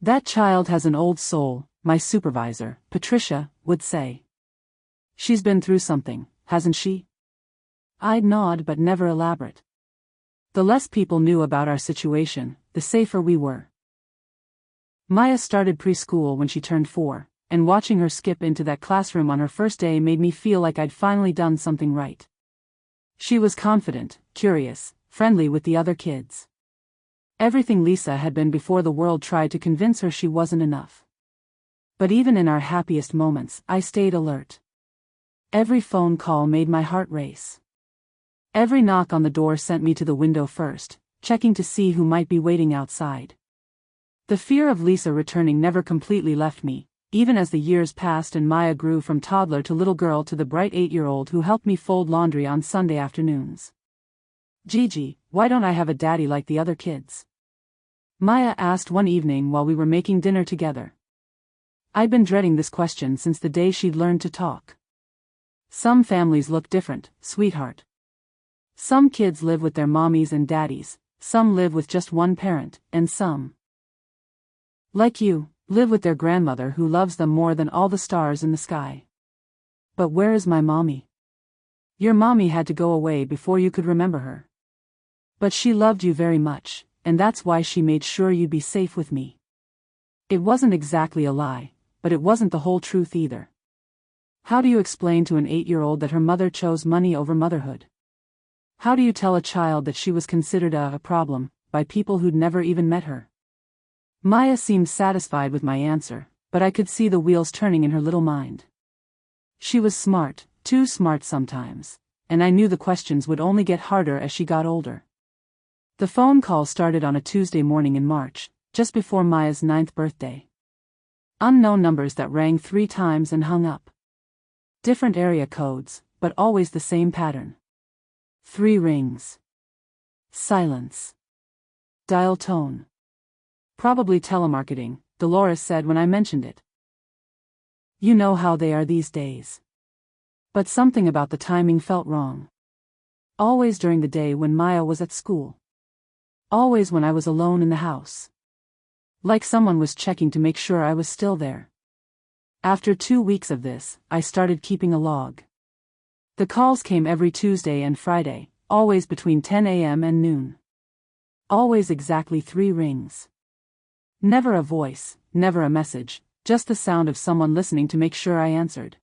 "That child has an old soul," my supervisor, Patricia, would say. "She's been through something, hasn't she?" I'd nod but never elaborate. The less people knew about our situation, the safer we were. Maya started preschool when she turned 4, and watching her skip into that classroom on her first day made me feel like I'd finally done something right. She was confident, curious, friendly with the other kids. Everything Lisa had been before the world tried to convince her she wasn't enough. But even in our happiest moments, I stayed alert. Every phone call made my heart race. Every knock on the door sent me to the window first, checking to see who might be waiting outside. The fear of Lisa returning never completely left me, even as the years passed and Maya grew from toddler to little girl to the bright 8-year-old who helped me fold laundry on Sunday afternoons. "Gigi, why don't I have a daddy like the other kids?" Maya asked one evening while we were making dinner together. I'd been dreading this question since the day she'd learned to talk. "Some families look different, sweetheart. Some kids live with their mommies and daddies, some live with just one parent, and some, like you, live with their grandmother who loves them more than all the stars in the sky. But where is my mommy? Your mommy had to go away before you could remember her. But she loved you very much, and that's why she made sure you'd be safe with me." It wasn't exactly a lie, but it wasn't the whole truth either. How do you explain to an 8-year-old that her mother chose money over motherhood? How do you tell a child that she was considered a problem by people who'd never even met her? Maya seemed satisfied with my answer, but I could see the wheels turning in her little mind. She was smart, too smart sometimes, and I knew the questions would only get harder as she got older. The phone call started on a Tuesday morning in March, just before Maya's 9th birthday. Unknown numbers that rang 3 times and hung up. Different area codes, but always the same pattern. 3 rings. Silence. Dial tone. "Probably telemarketing," Dolores said when I mentioned it. "You know how they are these days." But something about the timing felt wrong. Always during the day when Maya was at school. Always when I was alone in the house. Like someone was checking to make sure I was still there. After 2 weeks of this, I started keeping a log. The calls came every Tuesday and Friday, always between 10 a.m. and noon. Always exactly 3 rings. Never a voice, never a message, just the sound of someone listening to make sure I answered.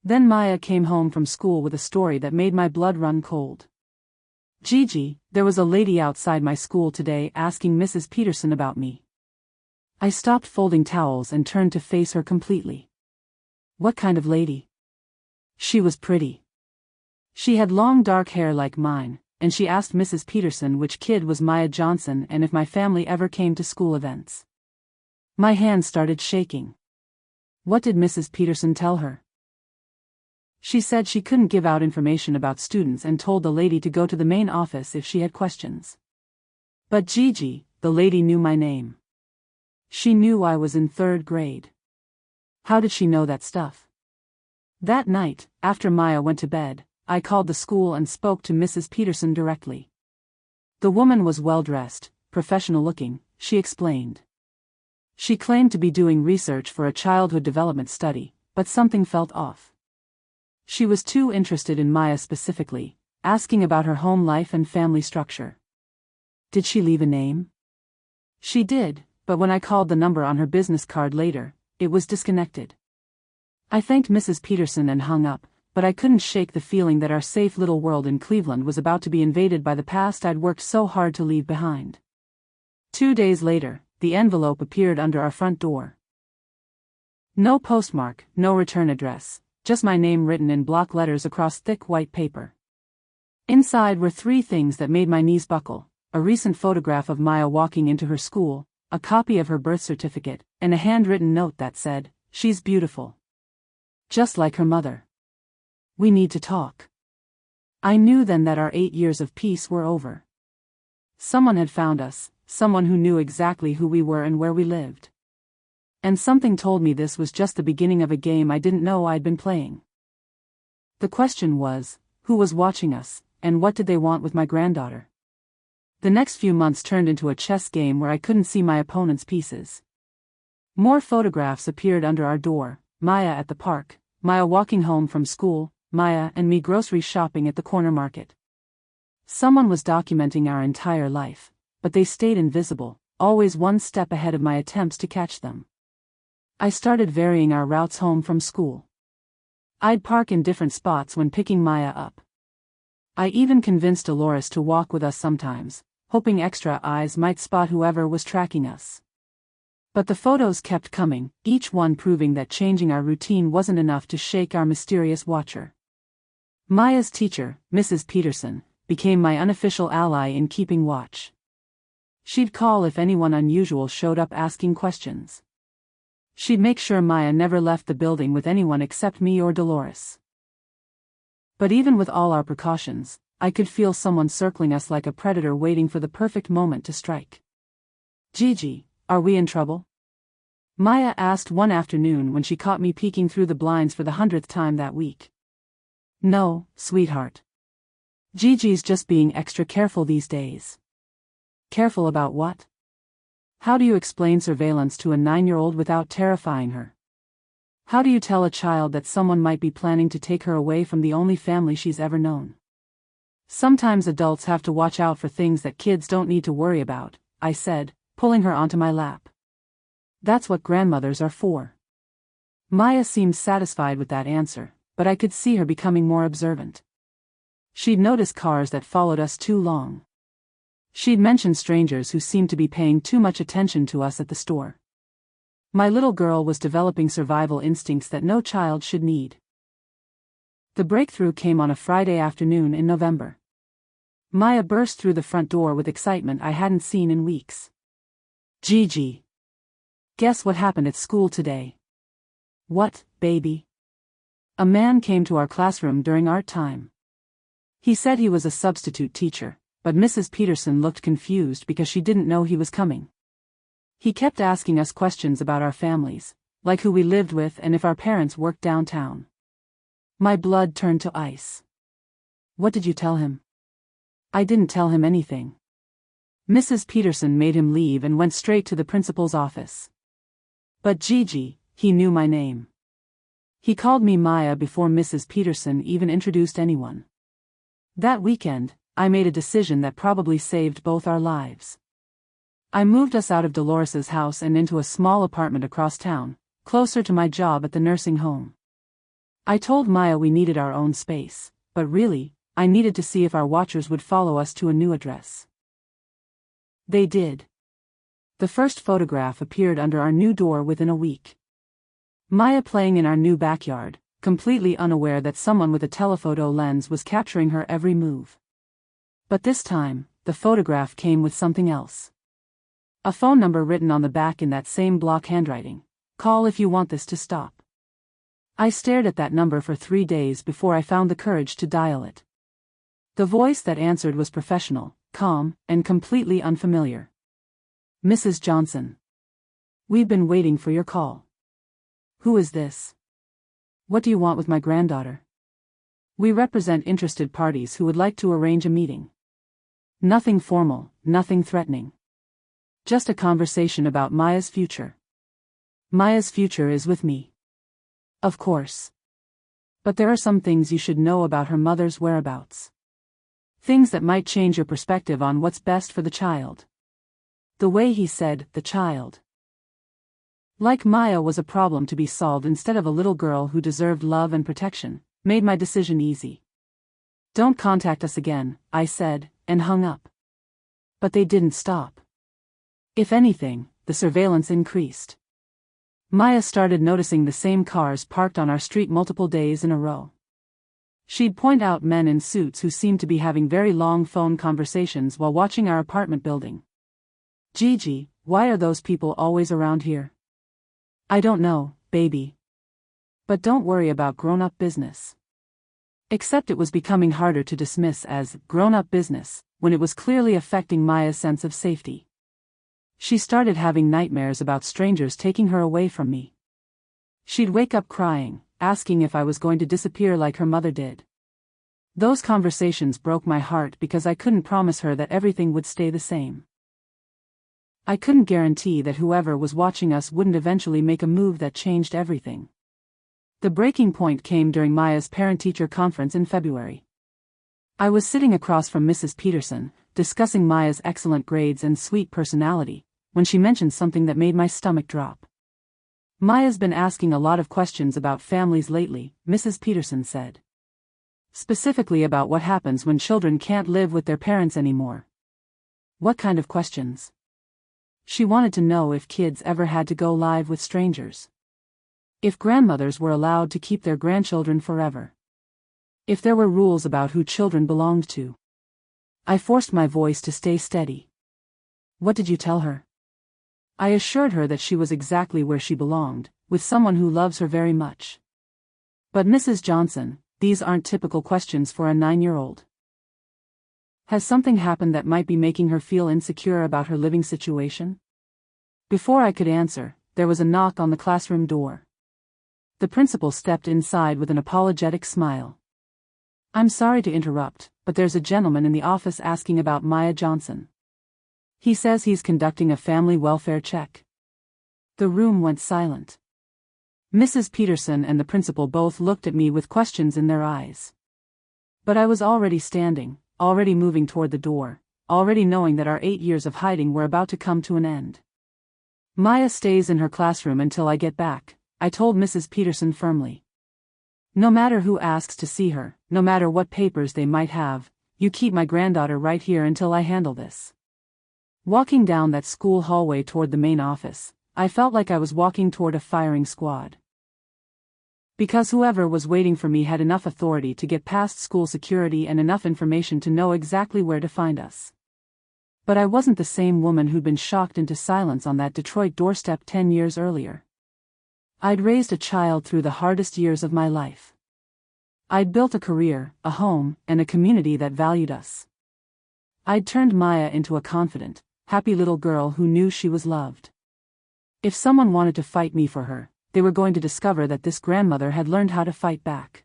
Then Maya came home from school with a story that made my blood run cold. "Gigi, there was a lady outside my school today asking Mrs. Peterson about me." I stopped folding towels and turned to face her completely. "What kind of lady?" She was pretty. She had long dark hair like mine, and she asked Mrs. Peterson which kid was Maya Johnson and if my family ever came to school events. My hands started shaking. What did Mrs. Peterson tell her? She said she couldn't give out information about students and told the lady to go to the main office if she had questions. But Gigi, the lady knew my name. She knew I was in 3rd grade. How did she know that stuff? That night, after Maya went to bed, I called the school and spoke to Mrs. Peterson directly. The woman was well-dressed, professional-looking, she explained. She claimed to be doing research for a childhood development study, but something felt off. She was too interested in Maya specifically, asking about her home life and family structure. Did she leave a name? She did, but when I called the number on her business card later, it was disconnected. I thanked Mrs. Peterson and hung up, but I couldn't shake the feeling that our safe little world in Cleveland was about to be invaded by the past I'd worked so hard to leave behind. 2 days later, the envelope appeared under our front door. No postmark, no return address, just my name written in block letters across thick white paper. Inside were 3 things that made my knees buckle: a recent photograph of Maya walking into her school, a copy of her birth certificate, and a handwritten note that said, "She's beautiful." Just like her mother. We need to talk. I knew then that our 8 years of peace were over. Someone had found us, someone who knew exactly who we were and where we lived. And something told me this was just the beginning of a game I didn't know I'd been playing. The question was, who was watching us, and what did they want with my granddaughter? The next few months turned into a chess game where I couldn't see my opponent's pieces. More photographs appeared under our door, Maya at the park, Maya walking home from school, Maya and me grocery shopping at the corner market. Someone was documenting our entire life, but they stayed invisible, always one step ahead of my attempts to catch them. I started varying our routes home from school. I'd park in different spots when picking Maya up. I even convinced Dolores to walk with us sometimes, hoping extra eyes might spot whoever was tracking us. But the photos kept coming, each one proving that changing our routine wasn't enough to shake our mysterious watcher. Maya's teacher, Mrs. Peterson, became my unofficial ally in keeping watch. She'd call if anyone unusual showed up asking questions. She'd make sure Maya never left the building with anyone except me or Dolores. But even with all our precautions, I could feel someone circling us like a predator waiting for the perfect moment to strike. "Gigi, are we in trouble?" Maya asked one afternoon when she caught me peeking through the blinds for the 100th time that week. "No, sweetheart. Gigi's just being extra careful these days." "Careful about what? How do you explain surveillance to a 9-year-old without terrifying her? How do you tell a child that someone might be planning to take her away from the only family she's ever known?" "Sometimes adults have to watch out for things that kids don't need to worry about," I said, pulling her onto my lap. "That's what grandmothers are for." Maya seemed satisfied with that answer, but I could see her becoming more observant. She'd noticed cars that followed us too long. She'd mentioned strangers who seemed to be paying too much attention to us at the store. My little girl was developing survival instincts that no child should need. The breakthrough came on a Friday afternoon in November. Maya burst through the front door with excitement I hadn't seen in weeks. "Gigi. Guess what happened at school today?" "What, baby?" "A man came to our classroom during art time. He said he was a substitute teacher, but Mrs. Peterson looked confused because she didn't know he was coming. He kept asking us questions about our families, like who we lived with and if our parents worked downtown." My blood turned to ice. "What did you tell him?" "I didn't tell him anything. Mrs. Peterson made him leave and went straight to the principal's office. But Gigi, he knew my name. He called me Maya before Mrs. Peterson even introduced anyone. That weekend, I made a decision that probably saved both our lives. I moved us out of Dolores's house and into a small apartment across town, closer to my job at the nursing home. I told Maya we needed our own space, but really, I needed to see if our watchers would follow us to a new address. They did. The first photograph appeared under our new door within a week. Maya playing in our new backyard, completely unaware that someone with a telephoto lens was capturing her every move. But this time, the photograph came with something else. A phone number written on the back in that same block handwriting. "Call if you want this to stop." I stared at that number for 3 days before I found the courage to dial it. The voice that answered was professional, calm, and completely unfamiliar. "Mrs. Johnson. We've been waiting for your call." "Who is this? What do you want with my granddaughter?" "We represent interested parties who would like to arrange a meeting. Nothing formal, nothing threatening. Just a conversation about Maya's future." "Maya's future is with me." "Of course. But there are some things you should know about her mother's whereabouts. Things that might change your perspective on what's best for the child." The way he said, "the child." Like Maya was a problem to be solved instead of a little girl who deserved love and protection, made my decision easy. "Don't contact us again," I said, and hung up. But they didn't stop. If anything, the surveillance increased. Maya started noticing the same cars parked on our street multiple days in a row. She'd point out men in suits who seemed to be having very long phone conversations while watching our apartment building. "Gigi, why are those people always around here?" "I don't know, baby. But don't worry about grown-up business. Except it was becoming harder to dismiss as grown-up business, when it was clearly affecting Maya's sense of safety. She started having nightmares about strangers taking her away from me. She'd wake up crying, asking if I was going to disappear like her mother did. Those conversations broke my heart because I couldn't promise her that everything would stay the same. I couldn't guarantee that whoever was watching us wouldn't eventually make a move that changed everything. The breaking point came during Maya's parent-teacher conference in February. I was sitting across from Mrs. Peterson, discussing Maya's excellent grades and sweet personality, when she mentioned something that made my stomach drop. Maya's been asking a lot of questions about families lately, Mrs. Peterson said. Specifically about what happens when children can't live with their parents anymore. What kind of questions? She wanted to know if kids ever had to go live with strangers. If grandmothers were allowed to keep their grandchildren forever. If there were rules about who children belonged to. I forced my voice to stay steady. What did you tell her? I assured her that she was exactly where she belonged, with someone who loves her very much. But Mrs. Johnson, these aren't typical questions for a 9-year-old. Has something happened that might be making her feel insecure about her living situation? Before I could answer, there was a knock on the classroom door. The principal stepped inside with an apologetic smile. I'm sorry to interrupt, but there's a gentleman in the office asking about Maya Johnson. He says he's conducting a family welfare check. The room went silent. Mrs. Peterson and the principal both looked at me with questions in their eyes. But I was already standing, already moving toward the door, already knowing that our 8 years of hiding were about to come to an end. Maya stays in her classroom until I get back, I told Mrs. Peterson firmly. No matter who asks to see her, no matter what papers they might have, you keep my granddaughter right here until I handle this. Walking down that school hallway toward the main office, I felt like I was walking toward a firing squad. Because whoever was waiting for me had enough authority to get past school security and enough information to know exactly where to find us. But I wasn't the same woman who'd been shocked into silence on that Detroit doorstep 10 years earlier. I'd raised a child through the hardest years of my life. I'd built a career, a home, and a community that valued us. I'd turned Maya into a confident, happy little girl who knew she was loved. If someone wanted to fight me for her, they were going to discover that this grandmother had learned how to fight back.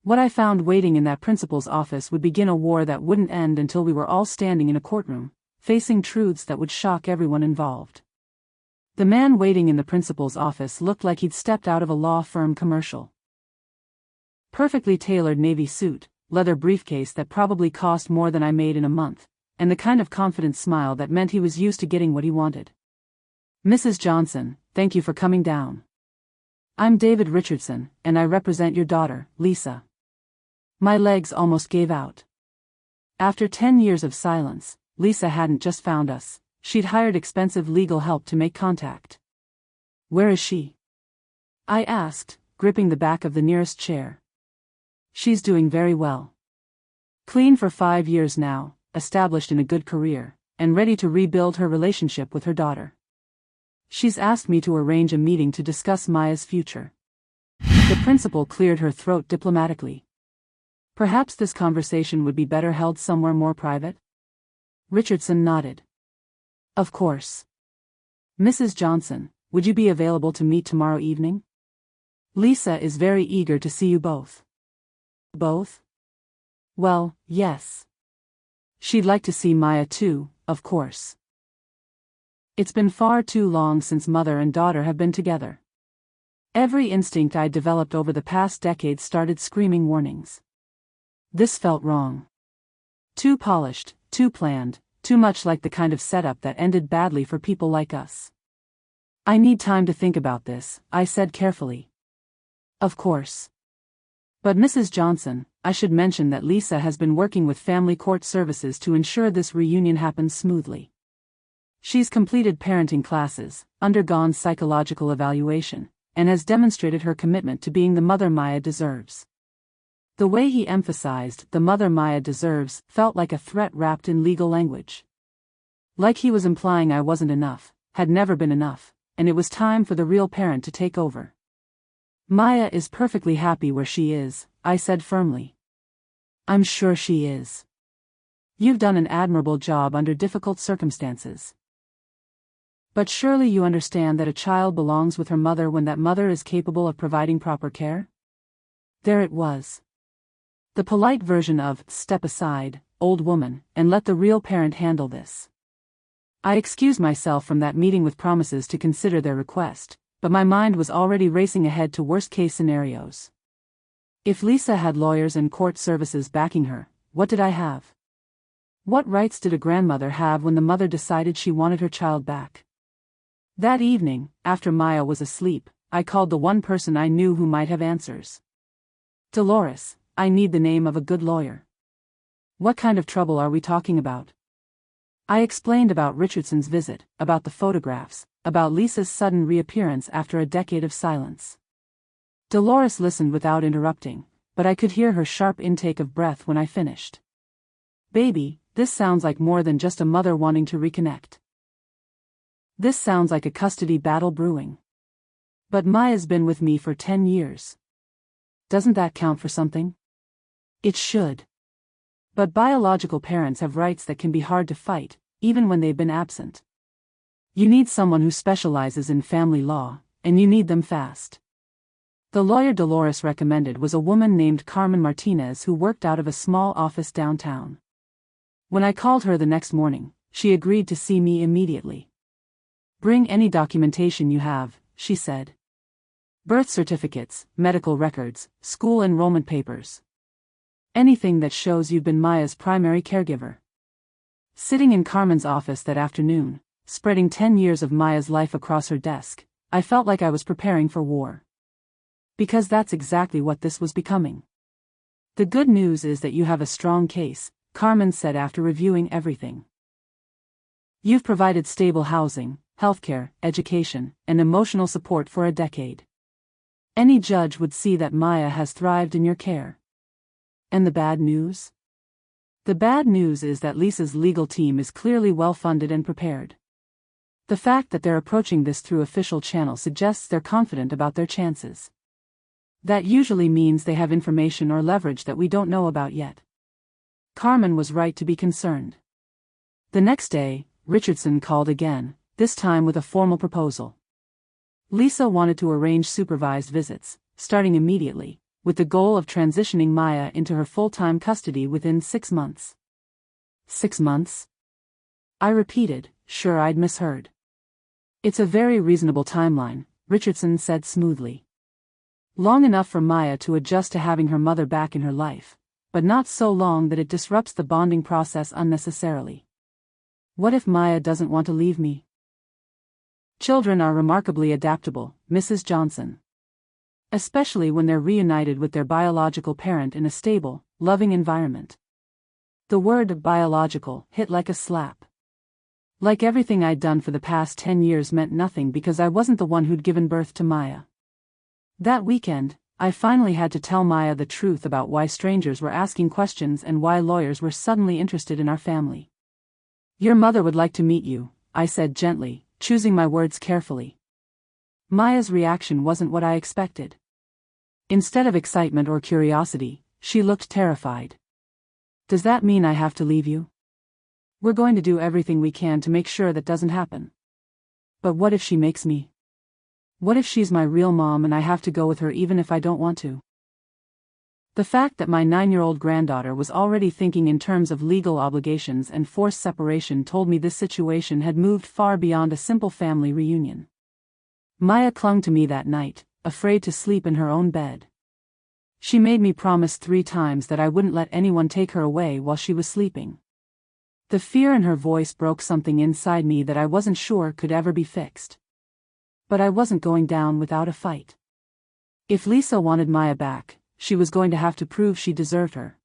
What I found waiting in that principal's office would begin a war that wouldn't end until we were all standing in a courtroom, facing truths that would shock everyone involved. The man waiting in the principal's office looked like he'd stepped out of a law firm commercial. Perfectly tailored navy suit, leather briefcase that probably cost more than I made in a month, and the kind of confident smile that meant he was used to getting what he wanted. Mrs. Johnson, thank you for coming down. I'm David Richardson, and I represent your daughter, Lisa. My legs almost gave out. After 10 years of silence, Lisa hadn't just found us, she'd hired expensive legal help to make contact. Where is she? I asked, gripping the back of the nearest chair. She's doing very well. Clean for 5 years now, established in a good career, and ready to rebuild her relationship with her daughter. She's asked me to arrange a meeting to discuss Maya's future. The principal cleared her throat diplomatically. Perhaps this conversation would be better held somewhere more private? Richardson nodded. Of course. Mrs. Johnson, would you be available to meet tomorrow evening? Lisa is very eager to see you both. Both? Well, yes. She'd like to see Maya too, of course. It's been far too long since mother and daughter have been together. Every instinct I'd developed over the past decade started screaming warnings. This felt wrong. Too polished, too planned, too much like the kind of setup that ended badly for people like us. I need time to think about this, I said carefully. Of course. But Mrs. Johnson, I should mention that Lisa has been working with Family Court Services to ensure this reunion happens smoothly. She's completed parenting classes, undergone psychological evaluation, and has demonstrated her commitment to being the mother Maya deserves. The way he emphasized the mother Maya deserves felt like a threat wrapped in legal language. Like he was implying I wasn't enough, had never been enough, and it was time for the real parent to take over. Maya is perfectly happy where she is, I said firmly. I'm sure she is. You've done an admirable job under difficult circumstances. But surely you understand that a child belongs with her mother when that mother is capable of providing proper care? There it was. The polite version of, step aside, old woman, and let the real parent handle this. I excused myself from that meeting with promises to consider their request, but my mind was already racing ahead to worst-case scenarios. If Lisa had lawyers and court services backing her, what did I have? What rights did a grandmother have when the mother decided she wanted her child back? That evening, after Maya was asleep, I called the one person I knew who might have answers. Dolores, I need the name of a good lawyer. What kind of trouble are we talking about? I explained about Richardson's visit, about the photographs, about Lisa's sudden reappearance after a decade of silence. Dolores listened without interrupting, but I could hear her sharp intake of breath when I finished. Baby, this sounds like more than just a mother wanting to reconnect. This sounds like a custody battle brewing. But Maya's been with me for 10 years. Doesn't that count for something? It should. But biological parents have rights that can be hard to fight, even when they've been absent. You need someone who specializes in family law, and you need them fast. The lawyer Dolores recommended was a woman named Carmen Martinez who worked out of a small office downtown. When I called her the next morning, she agreed to see me immediately. Bring any documentation you have, she said. Birth certificates, medical records, school enrollment papers. Anything that shows you've been Maya's primary caregiver. Sitting in Carmen's office that afternoon, spreading 10 years of Maya's life across her desk, I felt like I was preparing for war. Because that's exactly what this was becoming. The good news is that you have a strong case, Carmen said after reviewing everything. You've provided stable housing, healthcare, education, and emotional support for a decade. Any judge would see that Maya has thrived in your care. And the bad news? The bad news is that Lisa's legal team is clearly well-funded and prepared. The fact that they're approaching this through official channels suggests they're confident about their chances. That usually means they have information or leverage that we don't know about yet. Carmen was right to be concerned. The next day, Richardson called again, this time with a formal proposal. Lisa wanted to arrange supervised visits, starting immediately, with the goal of transitioning Maya into her full-time custody within 6 months. 6 months? I repeated, sure I'd misheard. It's a very reasonable timeline, Richardson said smoothly. Long enough for Maya to adjust to having her mother back in her life, but not so long that it disrupts the bonding process unnecessarily. What if Maya doesn't want to leave me? Children are remarkably adaptable, Mrs. Johnson. Especially when they're reunited with their biological parent in a stable, loving environment. The word biological hit like a slap. Like everything I'd done for the past 10 years meant nothing because I wasn't the one who'd given birth to Maya. That weekend, I finally had to tell Maya the truth about why strangers were asking questions and why lawyers were suddenly interested in our family. Your mother would like to meet you, I said gently, choosing my words carefully. Maya's reaction wasn't what I expected. Instead of excitement or curiosity, she looked terrified. Does that mean I have to leave you? We're going to do everything we can to make sure that doesn't happen. But what if she makes me? What if she's my real mom and I have to go with her even if I don't want to? The fact that my 9-year-old granddaughter was already thinking in terms of legal obligations and forced separation told me this situation had moved far beyond a simple family reunion. Maya clung to me that night, afraid to sleep in her own bed. She made me promise 3 times that I wouldn't let anyone take her away while she was sleeping. The fear in her voice broke something inside me that I wasn't sure could ever be fixed. But I wasn't going down without a fight. If Lisa wanted Maya back, she was going to have to prove she deserved her.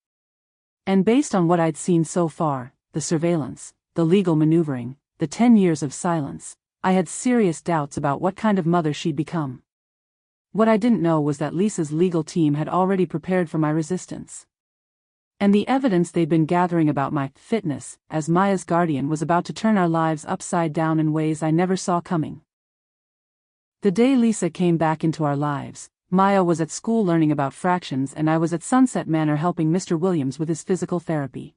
And based on what I'd seen so far, the surveillance, the legal maneuvering, the 10 years of silence, I had serious doubts about what kind of mother she'd become. What I didn't know was that Lisa's legal team had already prepared for my resistance. And the evidence they'd been gathering about my fitness as Maya's guardian was about to turn our lives upside down in ways I never saw coming. The day Lisa came back into our lives, Maya was at school learning about fractions and I was at Sunset Manor helping Mr. Williams with his physical therapy.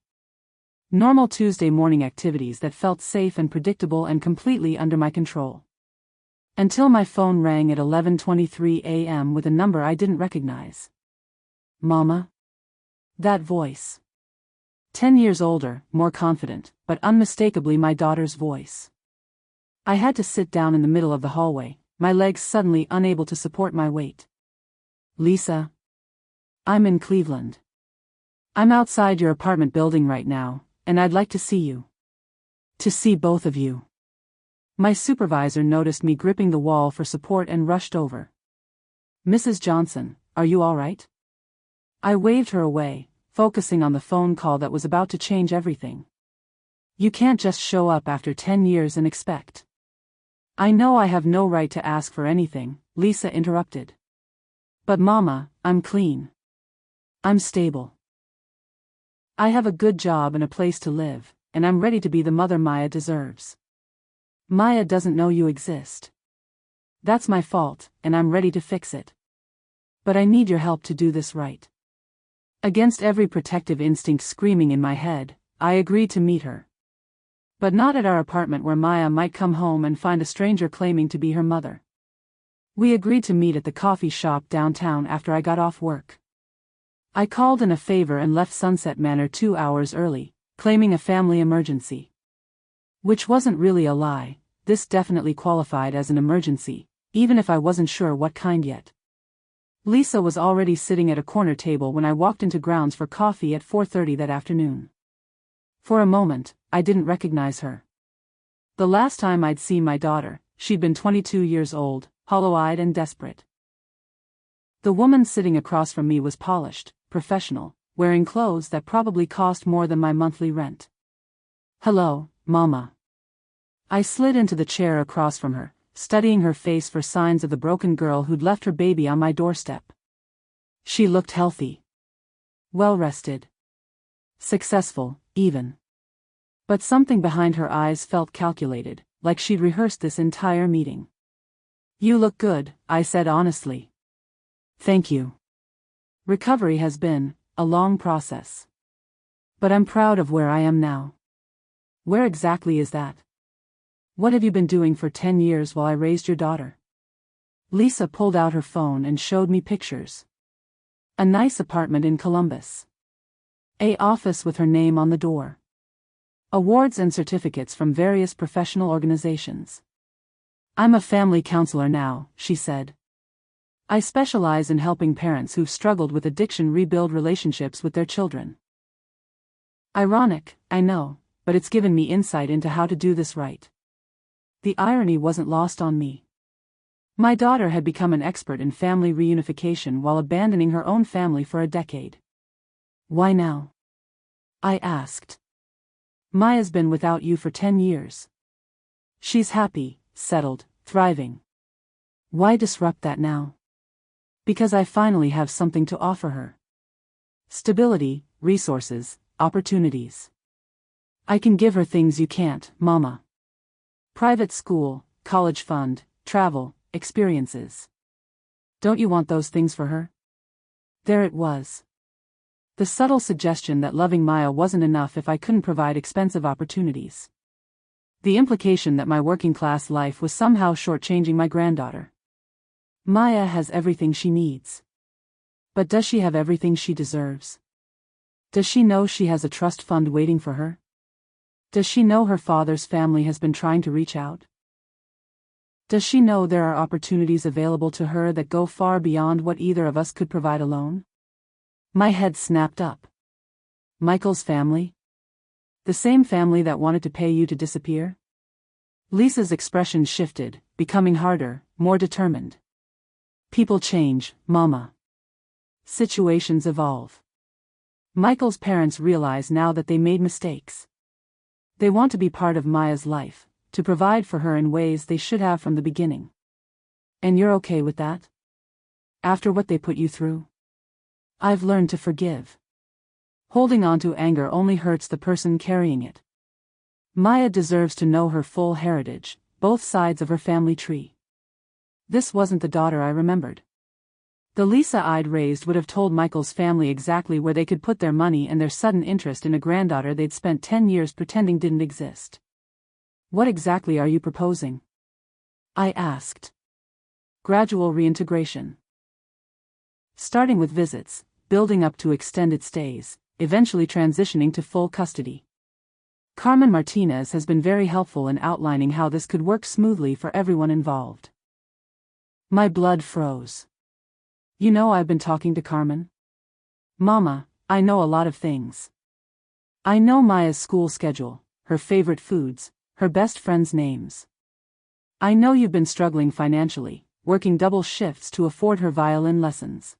Normal Tuesday morning activities that felt safe and predictable and completely under my control. Until my phone rang at 11:23 a.m. with a number I didn't recognize. Mama? That voice. 10 years older, more confident, but unmistakably my daughter's voice. I had to sit down in the middle of the hallway, my legs suddenly unable to support my weight. Lisa? I'm in Cleveland. I'm outside your apartment building right now, and I'd like to see you. To see both of you. My supervisor noticed me gripping the wall for support and rushed over. Mrs. Johnson, are you all right? I waved her away, focusing on the phone call that was about to change everything. You can't just show up after 10 years and expect. I know I have no right to ask for anything, Lisa interrupted. But Mama, I'm clean. I'm stable. I have a good job and a place to live, and I'm ready to be the mother Maya deserves. Maya doesn't know you exist. That's my fault, and I'm ready to fix it. But I need your help to do this right. Against every protective instinct screaming in my head, I agreed to meet her. But not at our apartment where Maya might come home and find a stranger claiming to be her mother. We agreed to meet at the coffee shop downtown after I got off work. I called in a favor and left Sunset Manor 2 hours early, claiming a family emergency. Which wasn't really a lie, this definitely qualified as an emergency, even if I wasn't sure what kind yet. Lisa was already sitting at a corner table when I walked into grounds for coffee at 4:30 that afternoon. For a moment, I didn't recognize her. The last time I'd seen my daughter, she'd been 22 years old, hollow-eyed and desperate. The woman sitting across from me was polished, professional, wearing clothes that probably cost more than my monthly rent. Hello, Mama. I slid into the chair across from her, studying her face for signs of the broken girl who'd left her baby on my doorstep. She looked healthy. Well-rested. Successful, even. But something behind her eyes felt calculated, like she'd rehearsed this entire meeting. You look good, I said honestly. Thank you. Recovery has been a long process. But I'm proud of where I am now. Where exactly is that? What have you been doing for 10 years while I raised your daughter? Lisa pulled out her phone and showed me pictures. A nice apartment in Columbus. An office with her name on the door. Awards and certificates from various professional organizations. I'm a family counselor now, she said. I specialize in helping parents who've struggled with addiction rebuild relationships with their children. Ironic, I know, but it's given me insight into how to do this right. The irony wasn't lost on me. My daughter had become an expert in family reunification while abandoning her own family for a decade. Why now? I asked. Maya's been without you for 10 years. She's happy, settled, thriving. Why disrupt that now? Because I finally have something to offer her. Stability, resources, opportunities. I can give her things you can't, Mama. Private school, college fund, travel, experiences. Don't you want those things for her? There it was. The subtle suggestion that loving Maya wasn't enough if I couldn't provide expensive opportunities. The implication that my working-class life was somehow shortchanging my granddaughter. Maya has everything she needs. But does she have everything she deserves? Does she know she has a trust fund waiting for her? Does she know her father's family has been trying to reach out? Does she know there are opportunities available to her that go far beyond what either of us could provide alone? My head snapped up. Michael's family? The same family that wanted to pay you to disappear? Lisa's expression shifted, becoming harder, more determined. People change, Mama. Situations evolve. Michael's parents realize now that they made mistakes. They want to be part of Maya's life, to provide for her in ways they should have from the beginning. And you're okay with that? After what they put you through? I've learned to forgive. Holding on to anger only hurts the person carrying it. Maya deserves to know her full heritage, both sides of her family tree. This wasn't the daughter I remembered. The Lisa I'd raised would have told Michael's family exactly where they could put their money and their sudden interest in a granddaughter they'd spent 10 years pretending didn't exist. What exactly are you proposing? I asked. Gradual reintegration. Starting with visits, building up to extended stays, eventually transitioning to full custody. Carmen Martinez has been very helpful in outlining how this could work smoothly for everyone involved. My blood froze. You know, I've been talking to Carmen. Mama, I know a lot of things. I know Maya's school schedule, her favorite foods, her best friends' names. I know you've been struggling financially, working double shifts to afford her violin lessons.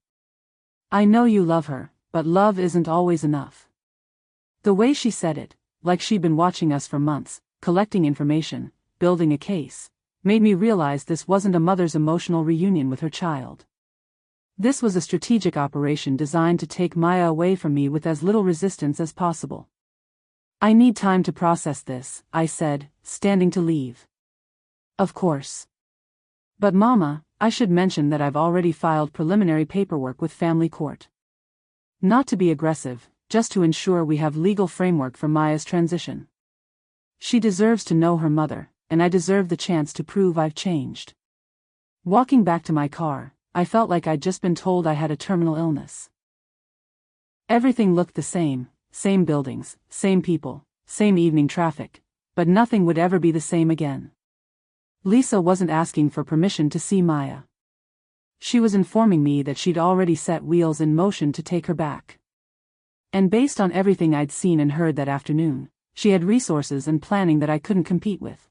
I know you love her, but love isn't always enough. The way she said it, like she'd been watching us for months, collecting information, building a case, made me realize this wasn't a mother's emotional reunion with her child. This was a strategic operation designed to take Maya away from me with as little resistance as possible. I need time to process this, I said, standing to leave. Of course. But Mama, I should mention that I've already filed preliminary paperwork with family court. Not to be aggressive, just to ensure we have legal framework for Maya's transition. She deserves to know her mother, and I deserve the chance to prove I've changed. Walking back to my car, I felt like I'd just been told I had a terminal illness. Everything looked the same buildings, same people, same evening traffic, but nothing would ever be the same again. Lisa wasn't asking for permission to see Maya. She was informing me that she'd already set wheels in motion to take her back. And based on everything I'd seen and heard that afternoon, she had resources and planning that I couldn't compete with.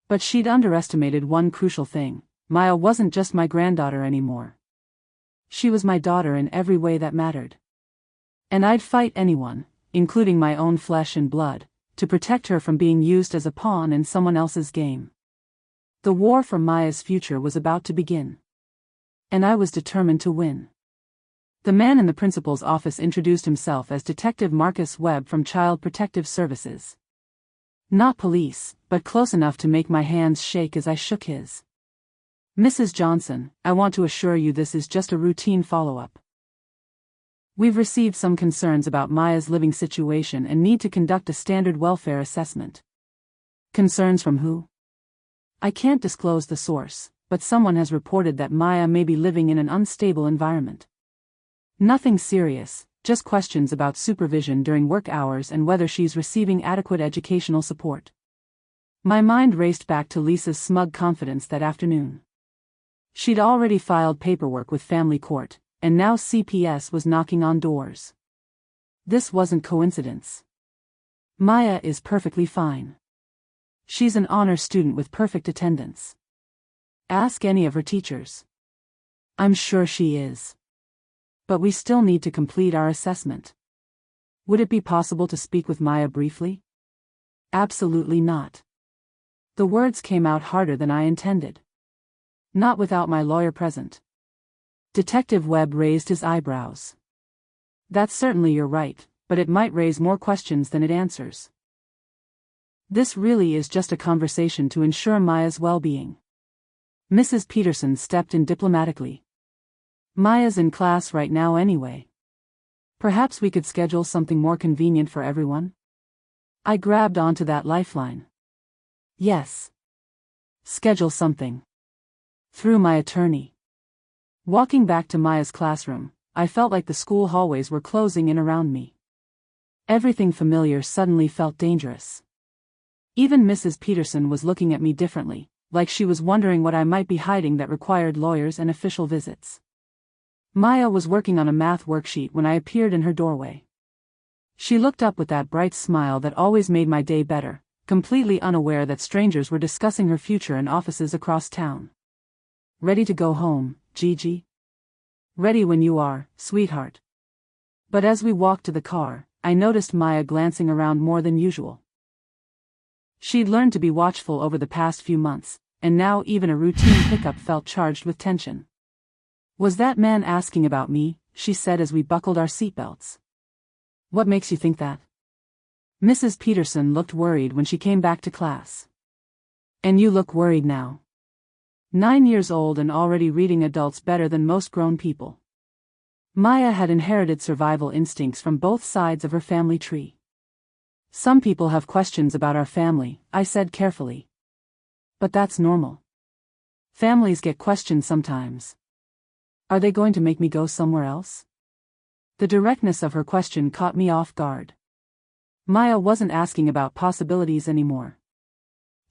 But she'd underestimated one crucial thing: Maya wasn't just my granddaughter anymore. She was my daughter in every way that mattered. And I'd fight anyone, including my own flesh and blood, to protect her from being used as a pawn in someone else's game. The war for Maya's future was about to begin. And I was determined to win. The man in the principal's office introduced himself as Detective Marcus Webb from Child Protective Services. Not police, but close enough to make my hands shake as I shook his. Mrs. Johnson, I want to assure you this is just a routine follow-up. We've received some concerns about Maya's living situation and need to conduct a standard welfare assessment. Concerns from who? I can't disclose the source, but someone has reported that Maya may be living in an unstable environment. Nothing serious, just questions about supervision during work hours and whether she's receiving adequate educational support. My mind raced back to Lisa's smug confidence that afternoon. She'd already filed paperwork with family court, and now CPS was knocking on doors. This wasn't coincidence. Maya is perfectly fine. She's an honor student with perfect attendance. Ask any of her teachers. I'm sure she is. But we still need to complete our assessment. Would it be possible to speak with Maya briefly? Absolutely not. The words came out harder than I intended. Not without my lawyer present. Detective Webb raised his eyebrows. That's certainly you're right, but it might raise more questions than it answers. This really is just a conversation to ensure Maya's well-being. Mrs. Peterson stepped in diplomatically. Maya's in class right now anyway. Perhaps we could schedule something more convenient for everyone? I grabbed onto that lifeline. Yes. Schedule something. Through my attorney. Walking back to Maya's classroom, I felt like the school hallways were closing in around me. Everything familiar suddenly felt dangerous. Even Mrs. Peterson was looking at me differently, like she was wondering what I might be hiding that required lawyers and official visits. Maya was working on a math worksheet when I appeared in her doorway. She looked up with that bright smile that always made my day better, completely unaware that strangers were discussing her future in offices across town. Ready to go home, Gigi? Ready when you are, sweetheart. But as we walked to the car, I noticed Maya glancing around more than usual. She'd learned to be watchful over the past few months, and now even a routine pickup felt charged with tension. Was that man asking about me? She said as we buckled our seatbelts. What makes you think that? Mrs. Peterson looked worried when she came back to class. And you look worried now. 9 years old and already reading adults better than most grown people. Maya had inherited survival instincts from both sides of her family tree. Some people have questions about our family, I said carefully. But that's normal. Families get questions sometimes. Are they going to make me go somewhere else? The directness of her question caught me off guard. Maya wasn't asking about possibilities anymore.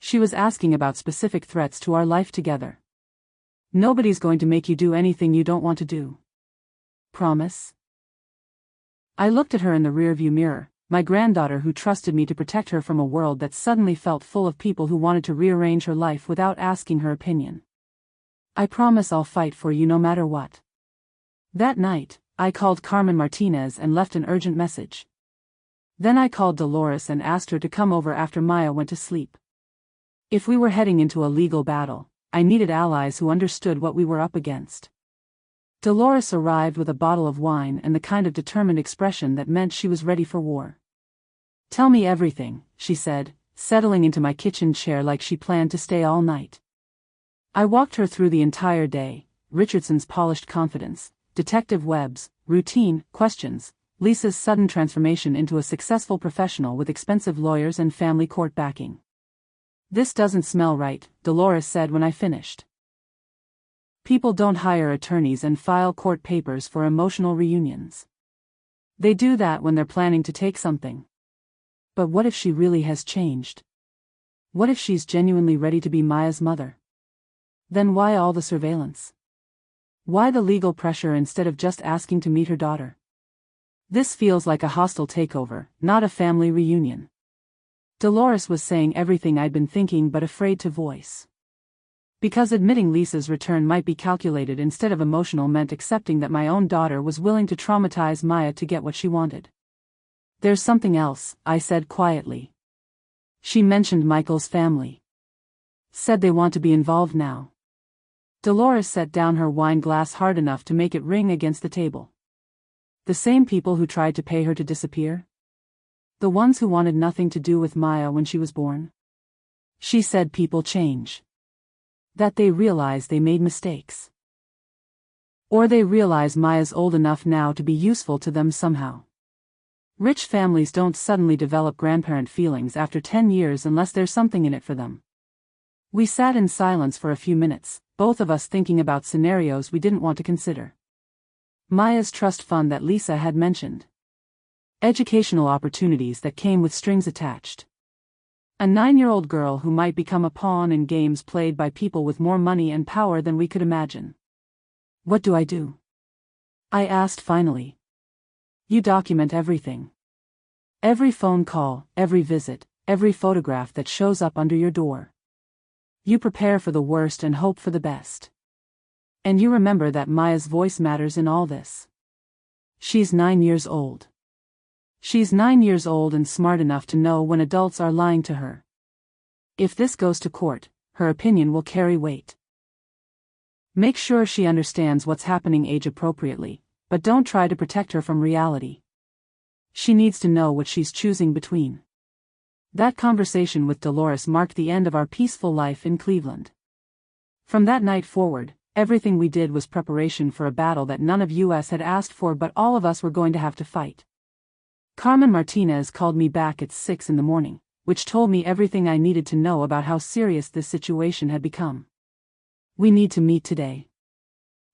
She was asking about specific threats to our life together. Nobody's going to make you do anything you don't want to do. Promise? I looked at her in the rearview mirror, my granddaughter who trusted me to protect her from a world that suddenly felt full of people who wanted to rearrange her life without asking her opinion. I promise I'll fight for you no matter what. That night, I called Carmen Martinez and left an urgent message. Then I called Dolores and asked her to come over after Maya went to sleep. If we were heading into a legal battle, I needed allies who understood what we were up against. Dolores arrived with a bottle of wine and the kind of determined expression that meant she was ready for war. Tell me everything, she said, settling into my kitchen chair like she planned to stay all night. I walked her through the entire day, Richardson's polished confidence, Detective Webb's routine questions, Lisa's sudden transformation into a successful professional with expensive lawyers and family court backing. This doesn't smell right, Dolores said when I finished. People don't hire attorneys and file court papers for emotional reunions. They do that when they're planning to take something. But what if she really has changed? What if she's genuinely ready to be Maya's mother? Then why all the surveillance? Why the legal pressure instead of just asking to meet her daughter? This feels like a hostile takeover, not a family reunion. Dolores was saying everything I'd been thinking but afraid to voice. Because admitting Lisa's return might be calculated instead of emotional meant accepting that my own daughter was willing to traumatize Maya to get what she wanted. There's something else, I said quietly. She mentioned Michael's family. Said they want to be involved now. Dolores set down her wine glass hard enough to make it ring against the table. The same people who tried to pay her to disappear? The ones who wanted nothing to do with Maya when she was born? She said people change. That they realize they made mistakes. Or they realize Maya's old enough now to be useful to them somehow. Rich families don't suddenly develop grandparent feelings after 10 years unless there's something in it for them. We sat in silence for a few minutes, both of us thinking about scenarios we didn't want to consider. Maya's trust fund that Lisa had mentioned. Educational opportunities that came with strings attached. A 9-year-old girl who might become a pawn in games played by people with more money and power than we could imagine. What do I do? I asked finally. You document everything. Every phone call, every visit, every photograph that shows up under your door. You prepare for the worst and hope for the best. And you remember that Maya's voice matters in all this. She's 9 years old. She's 9 years old and smart enough to know when adults are lying to her. If this goes to court, her opinion will carry weight. Make sure she understands what's happening age appropriately, but don't try to protect her from reality. She needs to know what she's choosing between. That conversation with Dolores marked the end of our peaceful life in Cleveland. From that night forward, everything we did was preparation for a battle that none of us had asked for but all of us were going to have to fight. Carmen Martinez called me back at 6 a.m, which told me everything I needed to know about how serious this situation had become. We need to meet today.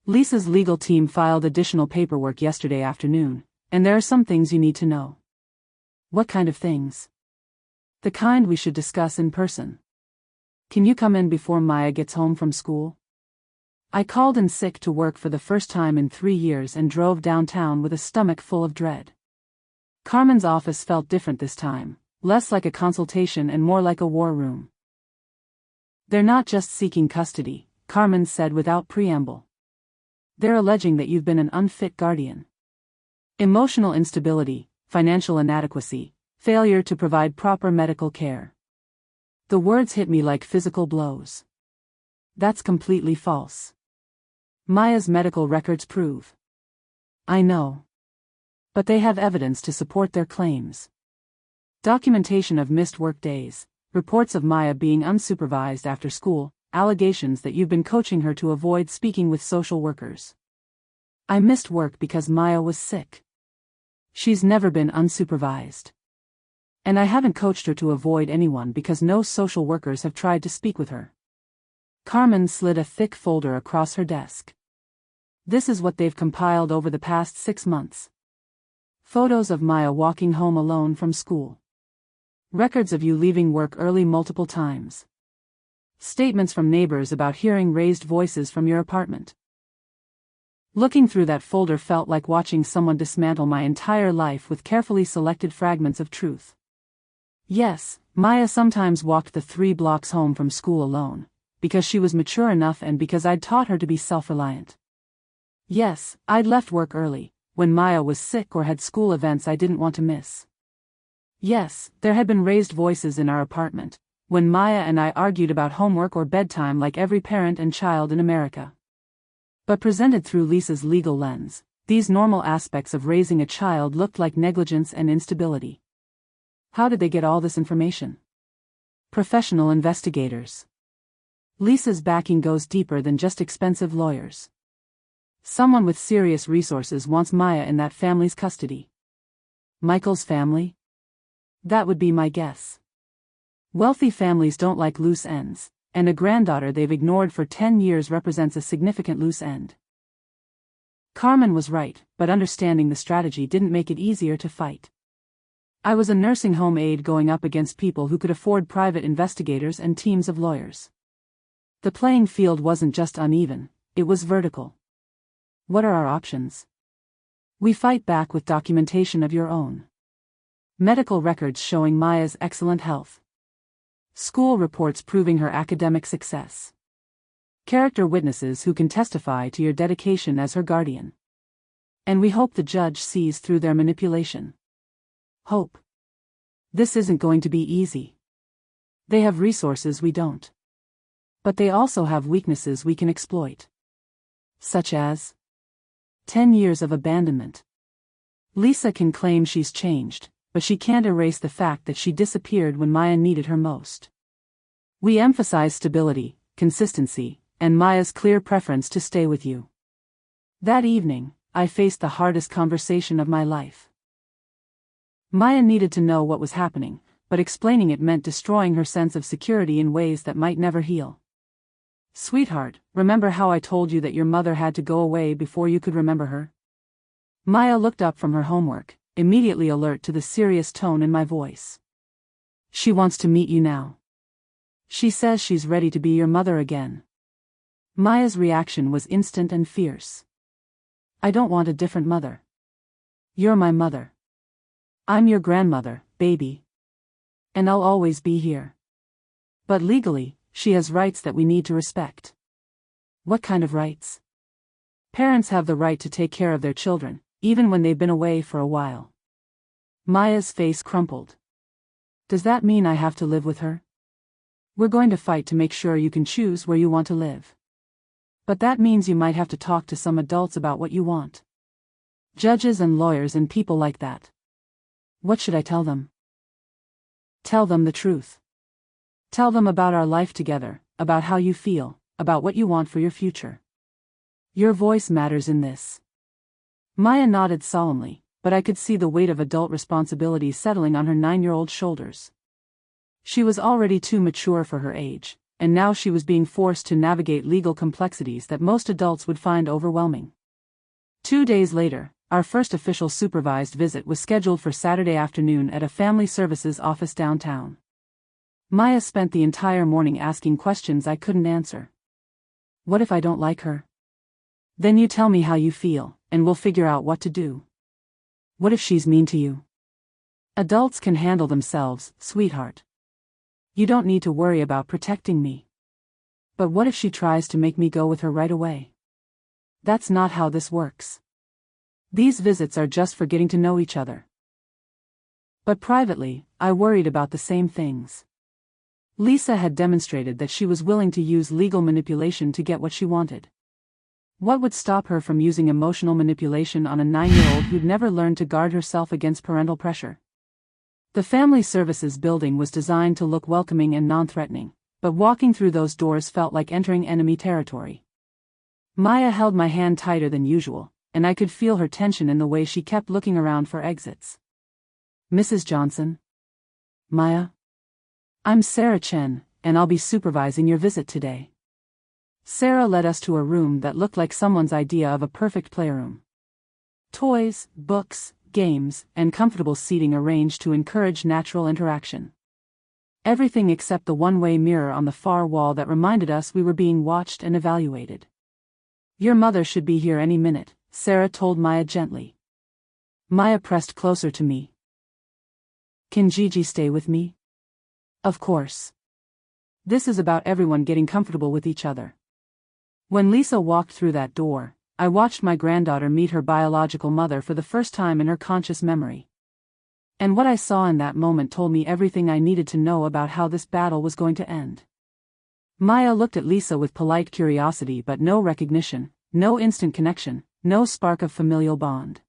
Lisa's legal team filed additional paperwork yesterday afternoon, and there are some things you need to know. What kind of things? The kind we should discuss in person. Can you come in before Maya gets home from school? I called in sick to work for the first time in 3 years and drove downtown with a stomach full of dread. Carmen's office felt different this time, less like a consultation and more like a war room. They're not just seeking custody, Carmen said without preamble. They're alleging that you've been an unfit guardian. Emotional instability, financial inadequacy, failure to provide proper medical care. The words hit me like physical blows. That's completely false. Maya's medical records prove. I know. But they have evidence to support their claims. Documentation of missed work days, reports of Maya being unsupervised after school, allegations that you've been coaching her to avoid speaking with social workers. I missed work because Maya was sick. She's never been unsupervised. And I haven't coached her to avoid anyone because no social workers have tried to speak with her. Carmen slid a thick folder across her desk. This is what they've compiled over the past 6 months. Photos of Maya walking home alone from school. Records of you leaving work early multiple times. Statements from neighbors about hearing raised voices from your apartment. Looking through that folder felt like watching someone dismantle my entire life with carefully selected fragments of truth. Yes, Maya sometimes walked the 3 blocks home from school alone, because she was mature enough and because I'd taught her to be self-reliant. Yes, I'd left work early, when Maya was sick or had school events I didn't want to miss. Yes, there had been raised voices in our apartment, when Maya and I argued about homework or bedtime like every parent and child in America. But presented through Lisa's legal lens, these normal aspects of raising a child looked like negligence and instability. How did they get all this information? Professional investigators. Lisa's backing goes deeper than just expensive lawyers. Someone with serious resources wants Maya in that family's custody. Michael's family? That would be my guess. Wealthy families don't like loose ends, and a granddaughter they've ignored for 10 years represents a significant loose end. Carmen was right, but understanding the strategy didn't make it easier to fight. I was a nursing home aide going up against people who could afford private investigators and teams of lawyers. The playing field wasn't just uneven, it was vertical. What are our options? We fight back with documentation of your own. Medical records showing Maya's excellent health. School reports proving her academic success. Character witnesses who can testify to your dedication as her guardian. And we hope the judge sees through their manipulation. Hope. This isn't going to be easy. They have resources we don't. But they also have weaknesses we can exploit. Such as 10 years of abandonment. Lisa can claim she's changed, but she can't erase the fact that she disappeared when Maya needed her most. We emphasize stability, consistency, and Maya's clear preference to stay with you. That evening, I faced the hardest conversation of my life. Maya needed to know what was happening, but explaining it meant destroying her sense of security in ways that might never heal. Sweetheart, remember how I told you that your mother had to go away before you could remember her? Maya looked up from her homework, immediately alert to the serious tone in my voice. She wants to meet you now. She says she's ready to be your mother again. Maya's reaction was instant and fierce. I don't want a different mother. You're my mother. I'm your grandmother, baby. And I'll always be here. But legally, she has rights that we need to respect. What kind of rights? Parents have the right to take care of their children, even when they've been away for a while. Maya's face crumpled. Does that mean I have to live with her? We're going to fight to make sure you can choose where you want to live. But that means you might have to talk to some adults about what you want. Judges and lawyers and people like that. What should I tell them? Tell them the truth. Tell them about our life together, about how you feel, about what you want for your future. Your voice matters in this. Maya nodded solemnly, but I could see the weight of adult responsibility settling on her 9-year-old shoulders. She was already too mature for her age, and now she was being forced to navigate legal complexities that most adults would find overwhelming. 2 days later, our first official supervised visit was scheduled for Saturday afternoon at a family services office downtown. Maya spent the entire morning asking questions I couldn't answer. What if I don't like her? Then you tell me how you feel, and we'll figure out what to do. What if she's mean to you? Adults can handle themselves, sweetheart. You don't need to worry about protecting me. But what if she tries to make me go with her right away? That's not how this works. These visits are just for getting to know each other. But privately, I worried about the same things. Lisa had demonstrated that she was willing to use legal manipulation to get what she wanted. What would stop her from using emotional manipulation on a 9-year-old who'd never learned to guard herself against parental pressure? The family services building was designed to look welcoming and non-threatening, but walking through those doors felt like entering enemy territory. Maya held my hand tighter than usual, and I could feel her tension in the way she kept looking around for exits. "Mrs. Johnson?" "Maya? I'm Sarah Chen, and I'll be supervising your visit today." Sarah led us to a room that looked like someone's idea of a perfect playroom. Toys, books, games, and comfortable seating arranged to encourage natural interaction. Everything except the one-way mirror on the far wall that reminded us we were being watched and evaluated. "Your mother should be here any minute," Sarah told Maya gently. Maya pressed closer to me. "Can Gigi stay with me?" "Of course. This is about everyone getting comfortable with each other." When Lisa walked through that door, I watched my granddaughter meet her biological mother for the first time in her conscious memory. And what I saw in that moment told me everything I needed to know about how this battle was going to end. Maya looked at Lisa with polite curiosity but no recognition, no instant connection, no spark of familial bond.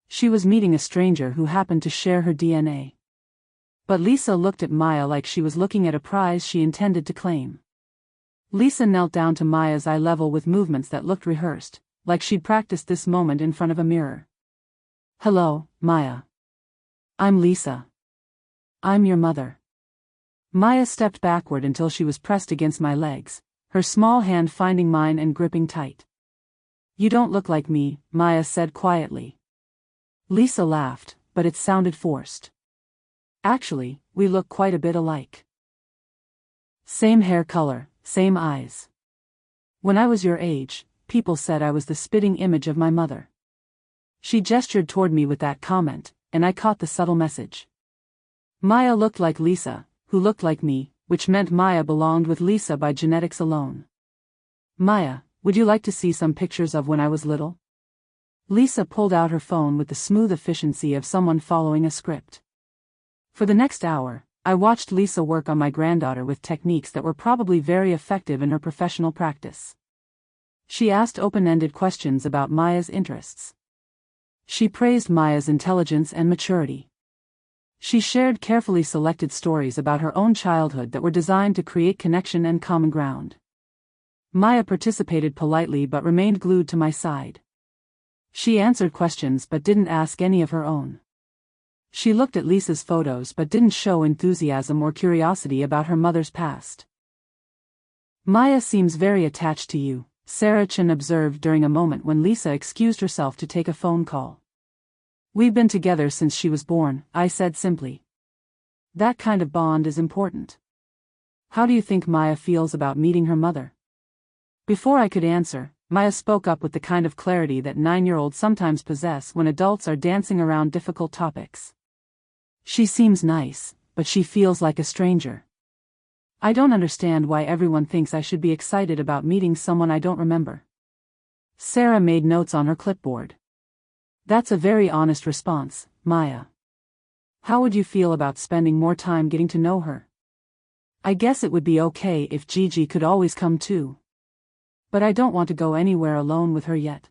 She was meeting a stranger who happened to share her DNA. But Lisa looked at Maya like she was looking at a prize she intended to claim. Lisa knelt down to Maya's eye level with movements that looked rehearsed, like she'd practiced this moment in front of a mirror. "Hello, Maya. I'm Lisa. I'm your mother." Maya stepped backward until she was pressed against my legs, her small hand finding mine and gripping tight. "You don't look like me," Maya said quietly. Lisa laughed, but it sounded forced. "Actually, we look quite a bit alike. Same hair color, same eyes. When I was your age, people said I was the spitting image of my mother." She gestured toward me with that comment, and I caught the subtle message. Maya looked like Lisa, who looked like me, which meant Maya belonged with Lisa by genetics alone. "Maya, would you like to see some pictures of when I was little?" Lisa pulled out her phone with the smooth efficiency of someone following a script. For the next hour, I watched Lisa work on my granddaughter with techniques that were probably very effective in her professional practice. She asked open-ended questions about Maya's interests. She praised Maya's intelligence and maturity. She shared carefully selected stories about her own childhood that were designed to create connection and common ground. Maya participated politely but remained glued to my side. She answered questions but didn't ask any of her own. She looked at Lisa's photos but didn't show enthusiasm or curiosity about her mother's past. "Maya seems very attached to you," Sarah Chen observed during a moment when Lisa excused herself to take a phone call. "We've been together since she was born," I said simply. "That kind of bond is important. How do you think Maya feels about meeting her mother?" Before I could answer, Maya spoke up with the kind of clarity that 9-year-olds sometimes possess when adults are dancing around difficult topics. "She seems nice, but she feels like a stranger. I don't understand why everyone thinks I should be excited about meeting someone I don't remember." Sarah made notes on her clipboard. "That's a very honest response, Maya. How would you feel about spending more time getting to know her? I guess it would be okay if Gigi could always come too. But I don't want to go anywhere alone with her yet."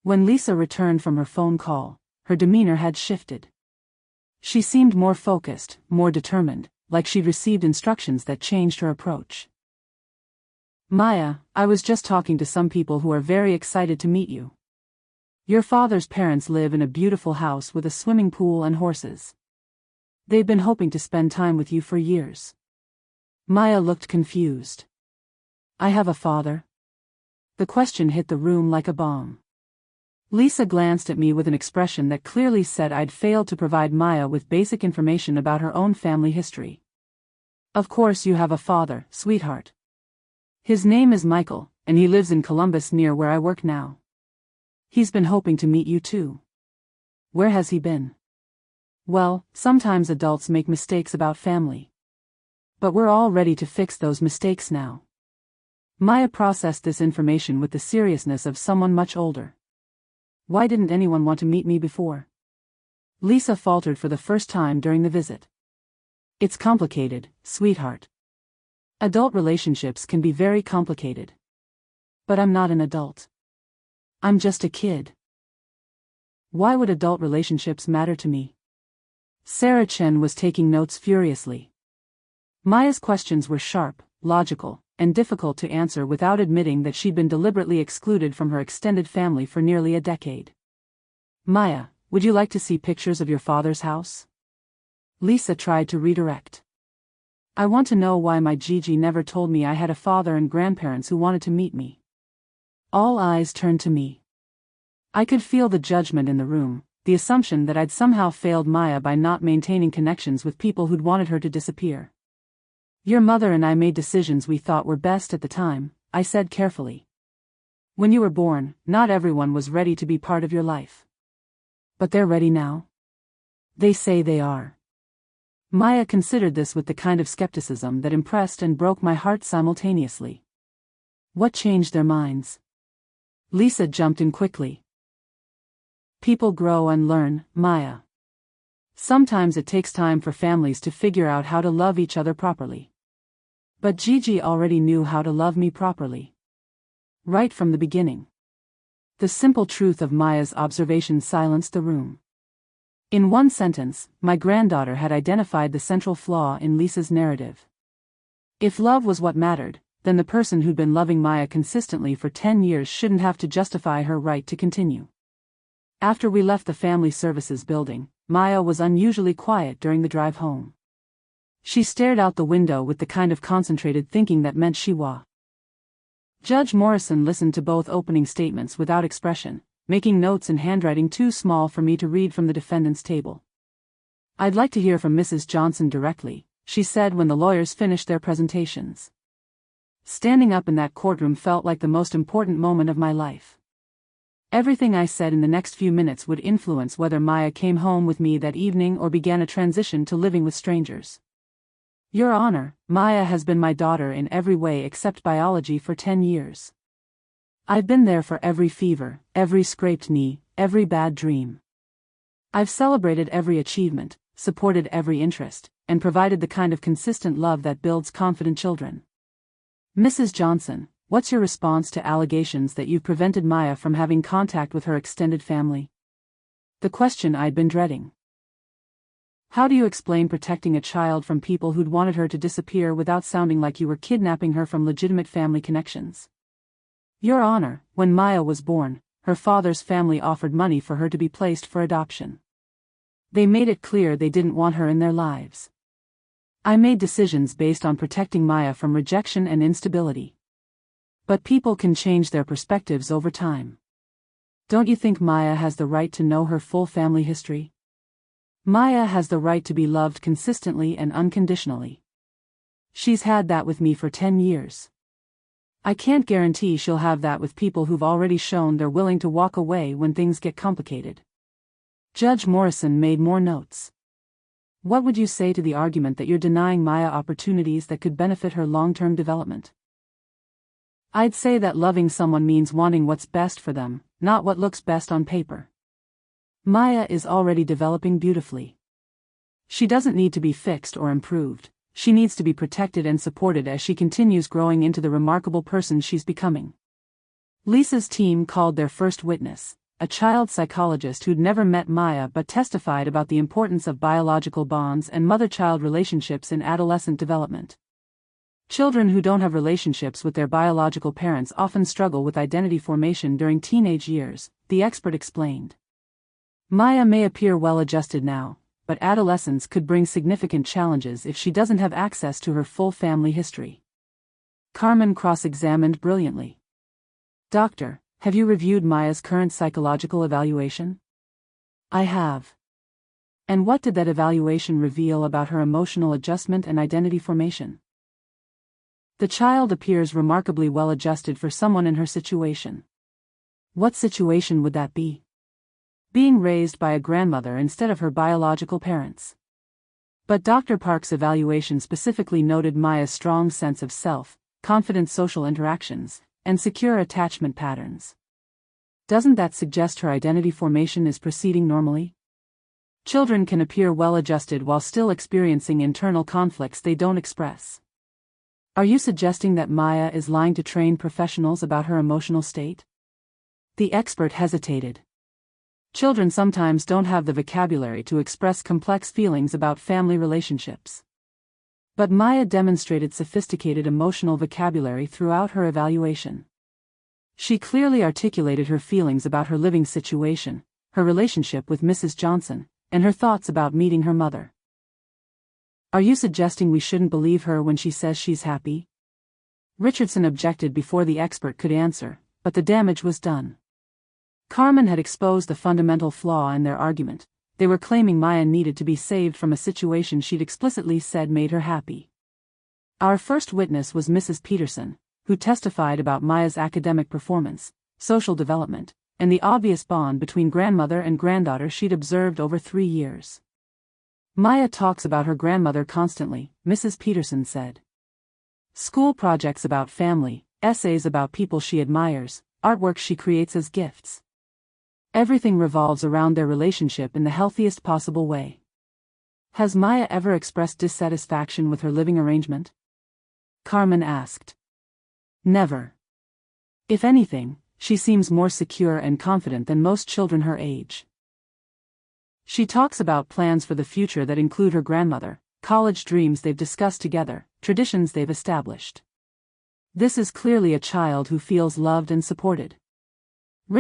When Lisa returned from her phone call, her demeanor had shifted. She seemed more focused, more determined, like she'd received instructions that changed her approach. "Maya, I was just talking to some people who are very excited to meet you. Your father's parents live in a beautiful house with a swimming pool and horses. They've been hoping to spend time with you for years." Maya looked confused. "I have a father?" The question hit the room like a bomb. Lisa glanced at me with an expression that clearly said I'd failed to provide Maya with basic information about her own family history. "Of course you have a father, sweetheart. His name is Michael, and he lives in Columbus near where I work now. He's been hoping to meet you too." "Where has he been?" "Well, sometimes adults make mistakes about family. But we're all ready to fix those mistakes now." Maya processed this information with the seriousness of someone much older. "Why didn't anyone want to meet me before?" Lisa faltered for the first time during the visit. "It's complicated, sweetheart. Adult relationships can be very complicated. But I'm not an adult. I'm just a kid. Why would adult relationships matter to me?" Sarah Chen was taking notes furiously. Maya's questions were sharp, logical, and difficult to answer without admitting that she'd been deliberately excluded from her extended family for nearly a decade. Maya, would you like to see pictures of your father's house? Lisa tried to redirect. I want to know why my Gigi never told me I had a father and grandparents who wanted to meet me. All eyes turned to me. I could feel the judgment in the room, the assumption that I'd somehow failed Maya by not maintaining connections with people who'd wanted her to disappear. Your mother and I made decisions we thought were best at the time, I said carefully. When you were born, not everyone was ready to be part of your life. But they're ready now? They say they are. Maya considered this with the kind of skepticism that impressed and broke my heart simultaneously. What changed their minds? Lisa jumped in quickly. People grow and learn, Maya. Sometimes it takes time for families to figure out how to love each other properly. But Gigi already knew how to love me properly. Right from the beginning. The simple truth of Maya's observation silenced the room. In one sentence, my granddaughter had identified the central flaw in Lisa's narrative. If love was what mattered, then the person who'd been loving Maya consistently for 10 years shouldn't have to justify her right to continue. After we left the family services building, Maya was unusually quiet during the drive home. She stared out the window with the kind of concentrated thinking that meant she was. Judge Morrison listened to both opening statements without expression, making notes in handwriting too small for me to read from the defendant's table. I'd like to hear from Mrs. Johnson directly, she said when the lawyers finished their presentations. Standing up in that courtroom felt like the most important moment of my life. Everything I said in the next few minutes would influence whether Maya came home with me that evening or began a transition to living with strangers. Your Honor, Maya has been my daughter in every way except biology for 10 years. I've been there for every fever, every scraped knee, every bad dream. I've celebrated every achievement, supported every interest, and provided the kind of consistent love that builds confident children. Mrs. Johnson, what's your response to allegations that you've prevented Maya from having contact with her extended family? The question I'd been dreading. How do you explain protecting a child from people who'd wanted her to disappear without sounding like you were kidnapping her from legitimate family connections? Your Honor, when Maya was born, her father's family offered money for her to be placed for adoption. They made it clear they didn't want her in their lives. I made decisions based on protecting Maya from rejection and instability. But people can change their perspectives over time. Don't you think Maya has the right to know her full family history? Maya has the right to be loved consistently and unconditionally. She's had that with me for 10 years. I can't guarantee she'll have that with people who've already shown they're willing to walk away when things get complicated. Judge Morrison made more notes. What would you say to the argument that you're denying Maya opportunities that could benefit her long-term development? I'd say that loving someone means wanting what's best for them, not what looks best on paper. Maya is already developing beautifully. She doesn't need to be fixed or improved. She needs to be protected and supported as she continues growing into the remarkable person she's becoming. Lisa's team called their first witness, a child psychologist who'd never met Maya but testified about the importance of biological bonds and mother-child relationships in adolescent development. Children who don't have relationships with their biological parents often struggle with identity formation during teenage years, the expert explained. Maya may appear well-adjusted now, but adolescence could bring significant challenges if she doesn't have access to her full family history. Carmen cross-examined brilliantly. Doctor, have you reviewed Maya's current psychological evaluation? I have. And what did that evaluation reveal about her emotional adjustment and identity formation? The child appears remarkably well-adjusted for someone in her situation. What situation would that be? Being raised by a grandmother instead of her biological parents. But Dr. Park's evaluation specifically noted Maya's strong sense of self, confident social interactions, and secure attachment patterns. Doesn't that suggest her identity formation is proceeding normally? Children can appear well-adjusted while still experiencing internal conflicts they don't express. Are you suggesting that Maya is lying to trained professionals about her emotional state? The expert hesitated. Children sometimes don't have the vocabulary to express complex feelings about family relationships. But Maya demonstrated sophisticated emotional vocabulary throughout her evaluation. She clearly articulated her feelings about her living situation, her relationship with Mrs. Johnson, and her thoughts about meeting her mother. "Are you suggesting we shouldn't believe her when she says she's happy?" Richardson objected before the expert could answer, but the damage was done. Carmen had exposed the fundamental flaw in their argument. They were claiming Maya needed to be saved from a situation she'd explicitly said made her happy. Our first witness was Mrs. Peterson, who testified about Maya's academic performance, social development, and the obvious bond between grandmother and granddaughter she'd observed over 3 years. "Maya talks about her grandmother constantly," Mrs. Peterson said. "School projects about family, essays about people she admires, artwork she creates as gifts. Everything revolves around their relationship in the healthiest possible way." "Has Maya ever expressed dissatisfaction with her living arrangement?" Carmen asked. "Never. If anything, she seems more secure and confident than most children her age. She talks about plans for the future that include her grandmother, college dreams they've discussed together, traditions they've established. This is clearly a child who feels loved and supported."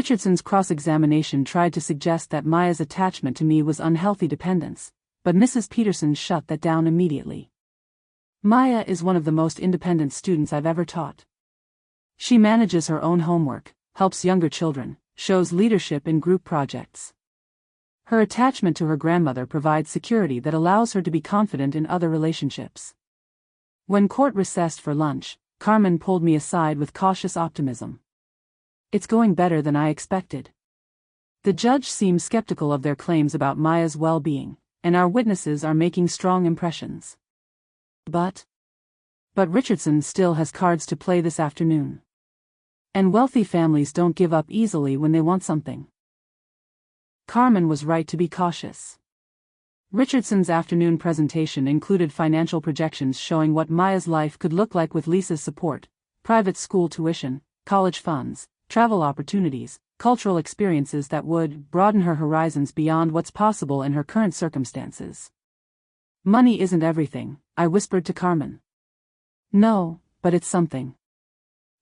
Richardson's cross-examination tried to suggest that Maya's attachment to me was unhealthy dependence, but Mrs. Peterson shut that down immediately. "Maya is one of the most independent students I've ever taught. She manages her own homework, helps younger children, shows leadership in group projects. Her attachment to her grandmother provides security that allows her to be confident in other relationships." When court recessed for lunch, Carmen pulled me aside with cautious optimism. "It's going better than I expected. The judge seems skeptical of their claims about Maya's well-being, and our witnesses are making strong impressions. But Richardson still has cards to play this afternoon. And wealthy families don't give up easily when they want something." Carmen was right to be cautious. Richardson's afternoon presentation included financial projections showing what Maya's life could look like with Lisa's support: private school tuition, college funds, travel opportunities, cultural experiences that would broaden her horizons beyond what's possible in her current circumstances. "Money isn't everything," I whispered to Carmen. "No, but it's something.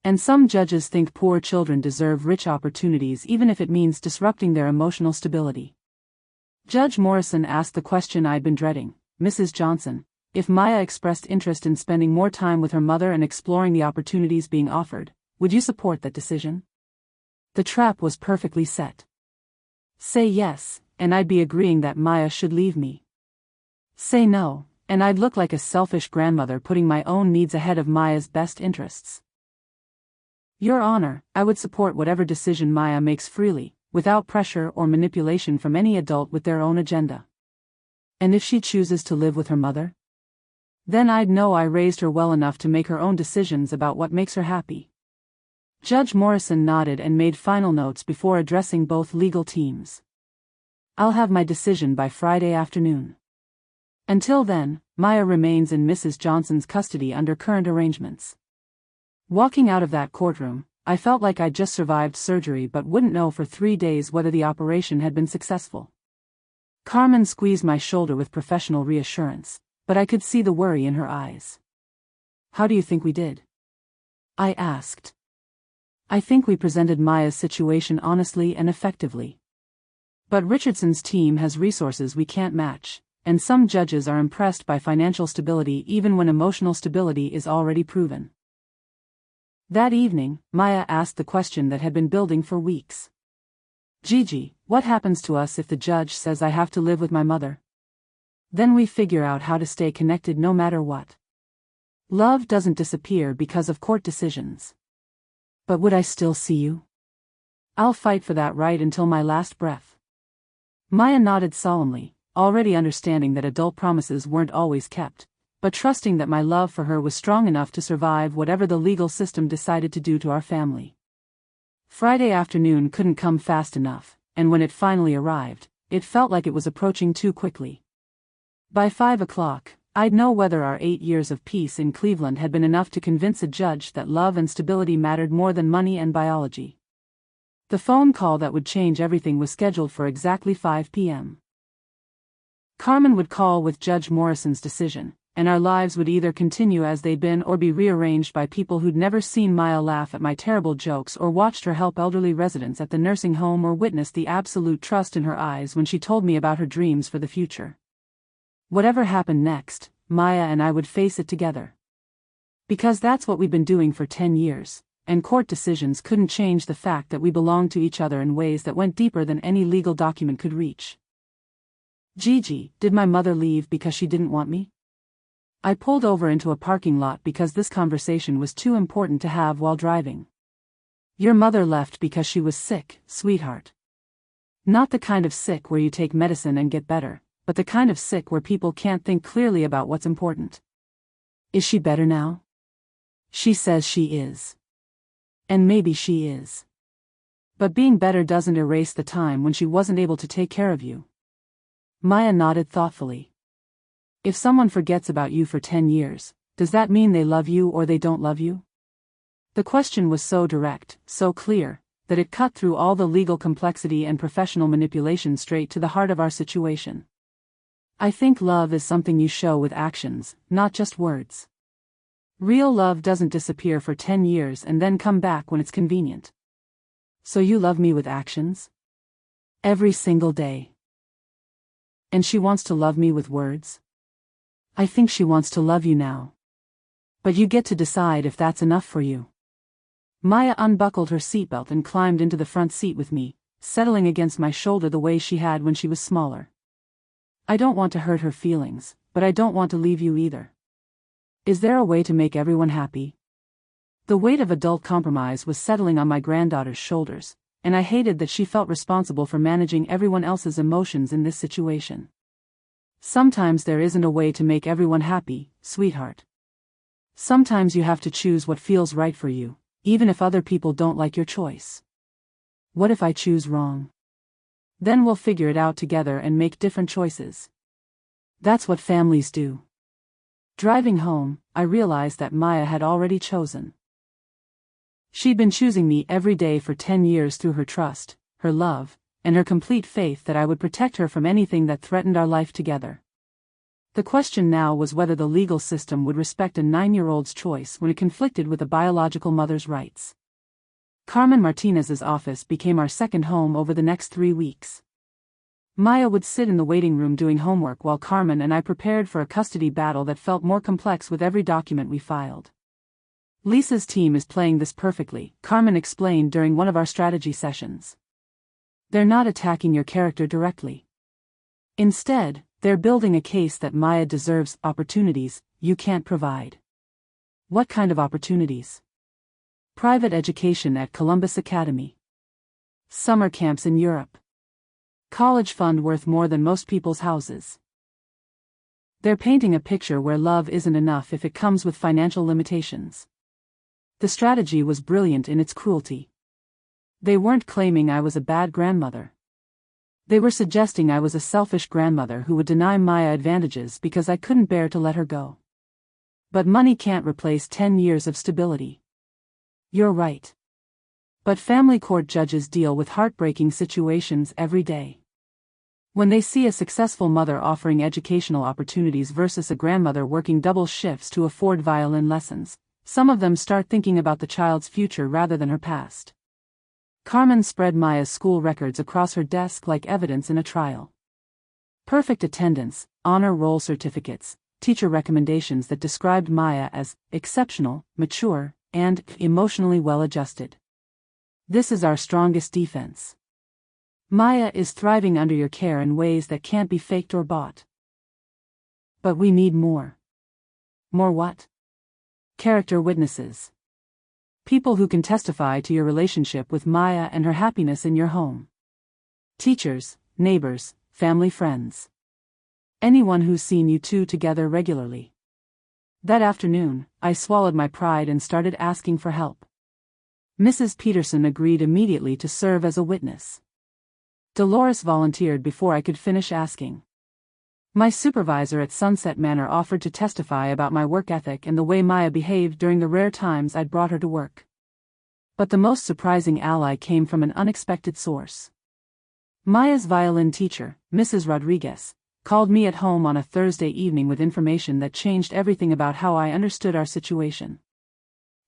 And some judges think poor children deserve rich opportunities even if it means disrupting their emotional stability." Judge Morrison asked the question I'd been dreading. "Mrs. Johnson, if Maya expressed interest in spending more time with her mother and exploring the opportunities being offered, would you support that decision?" The trap was perfectly set. Say yes, and I'd be agreeing that Maya should leave me. Say no, and I'd look like a selfish grandmother putting my own needs ahead of Maya's best interests. "Your Honor, I would support whatever decision Maya makes freely, without pressure or manipulation from any adult with their own agenda." "And if she chooses to live with her mother?" "Then I'd know I raised her well enough to make her own decisions about what makes her happy." Judge Morrison nodded and made final notes before addressing both legal teams. "I'll have my decision by Friday afternoon. Until then, Maya remains in Mrs. Johnson's custody under current arrangements." Walking out of that courtroom, I felt like I'd just survived surgery but wouldn't know for 3 days whether the operation had been successful. Carmen squeezed my shoulder with professional reassurance, but I could see the worry in her eyes. "How do you think we did?" I asked. "I think we presented Maya's situation honestly and effectively. But Richardson's team has resources we can't match, and some judges are impressed by financial stability even when emotional stability is already proven." That evening, Maya asked the question that had been building for weeks. "Gigi, what happens to us if the judge says I have to live with my mother?" "Then we figure out how to stay connected no matter what. Love doesn't disappear because of court decisions." "But would I still see you?" "I'll fight for that right until my last breath." Maya nodded solemnly, already understanding that adult promises weren't always kept, but trusting that my love for her was strong enough to survive whatever the legal system decided to do to our family. Friday afternoon couldn't come fast enough, and when it finally arrived, it felt like it was approaching too quickly. By 5 o'clock, I'd know whether our 8 years of peace in Cleveland had been enough to convince a judge that love and stability mattered more than money and biology. The phone call that would change everything was scheduled for exactly 5 p.m. Carmen would call with Judge Morrison's decision, and our lives would either continue as they'd been or be rearranged by people who'd never seen Maya laugh at my terrible jokes or watched her help elderly residents at the nursing home or witnessed the absolute trust in her eyes when she told me about her dreams for the future. Whatever happened next, Maya and I would face it together. Because that's what we'd been doing for 10 years, and court decisions couldn't change the fact that we belonged to each other in ways that went deeper than any legal document could reach. Gigi, did my mother leave because she didn't want me? I pulled over into a parking lot because this conversation was too important to have while driving. Your mother left because she was sick, sweetheart. Not the kind of sick where you take medicine and get better, but the kind of sick where people can't think clearly about what's important. Is she better now? She says she is. And maybe she is. But being better doesn't erase the time when she wasn't able to take care of you. Maya nodded thoughtfully. If someone forgets about you for 10 years, does that mean they love you or they don't love you? The question was so direct, so clear, that it cut through all the legal complexity and professional manipulation straight to the heart of our situation. I think love is something you show with actions, not just words. Real love doesn't disappear for 10 years and then come back when it's convenient. So you love me with actions? Every single day. And she wants to love me with words? I think she wants to love you now. But you get to decide if that's enough for you. Maya unbuckled her seatbelt and climbed into the front seat with me, settling against my shoulder the way she had when she was smaller. I don't want to hurt her feelings, but I don't want to leave you either. Is there a way to make everyone happy? The weight of adult compromise was settling on my granddaughter's shoulders, and I hated that she felt responsible for managing everyone else's emotions in this situation. Sometimes there isn't a way to make everyone happy, sweetheart. Sometimes you have to choose what feels right for you, even if other people don't like your choice. What if I choose wrong? Then we'll figure it out together and make different choices. That's what families do. Driving home, I realized that Maya had already chosen. She'd been choosing me every day for 10 years through her trust, her love, and her complete faith that I would protect her from anything that threatened our life together. The question now was whether the legal system would respect a 9-year-old's choice when it conflicted with a biological mother's rights. Carmen Martinez's office became our second home over the next 3 weeks. Maya would sit in the waiting room doing homework while Carmen and I prepared for a custody battle that felt more complex with every document we filed. Lisa's team is playing this perfectly, Carmen explained during one of our strategy sessions. They're not attacking your character directly. Instead, they're building a case that Maya deserves opportunities you can't provide. What kind of opportunities? Private education at Columbus Academy. Summer camps in Europe. College fund worth more than most people's houses. They're painting a picture where love isn't enough if it comes with financial limitations. The strategy was brilliant in its cruelty. They weren't claiming I was a bad grandmother. They were suggesting I was a selfish grandmother who would deny Maya advantages because I couldn't bear to let her go. But money can't replace 10 years of stability. You're right. But family court judges deal with heartbreaking situations every day. When they see a successful mother offering educational opportunities versus a grandmother working double shifts to afford violin lessons, some of them start thinking about the child's future rather than her past. Carmen spread Maya's school records across her desk like evidence in a trial. Perfect attendance, honor roll certificates, teacher recommendations that described Maya as exceptional, mature, and emotionally well-adjusted. This is our strongest defense. Maya is thriving under your care in ways that can't be faked or bought. But we need more. More what? Character witnesses. People who can testify to your relationship with Maya and her happiness in your home. Teachers, neighbors, family friends. Anyone who's seen you two together regularly. That afternoon, I swallowed my pride and started asking for help. Mrs. Peterson agreed immediately to serve as a witness. Dolores volunteered before I could finish asking. My supervisor at Sunset Manor offered to testify about my work ethic and the way Maya behaved during the rare times I'd brought her to work. But the most surprising ally came from an unexpected source. Maya's violin teacher, Mrs. Rodriguez, Called me at home on a Thursday evening with information that changed everything about how I understood our situation.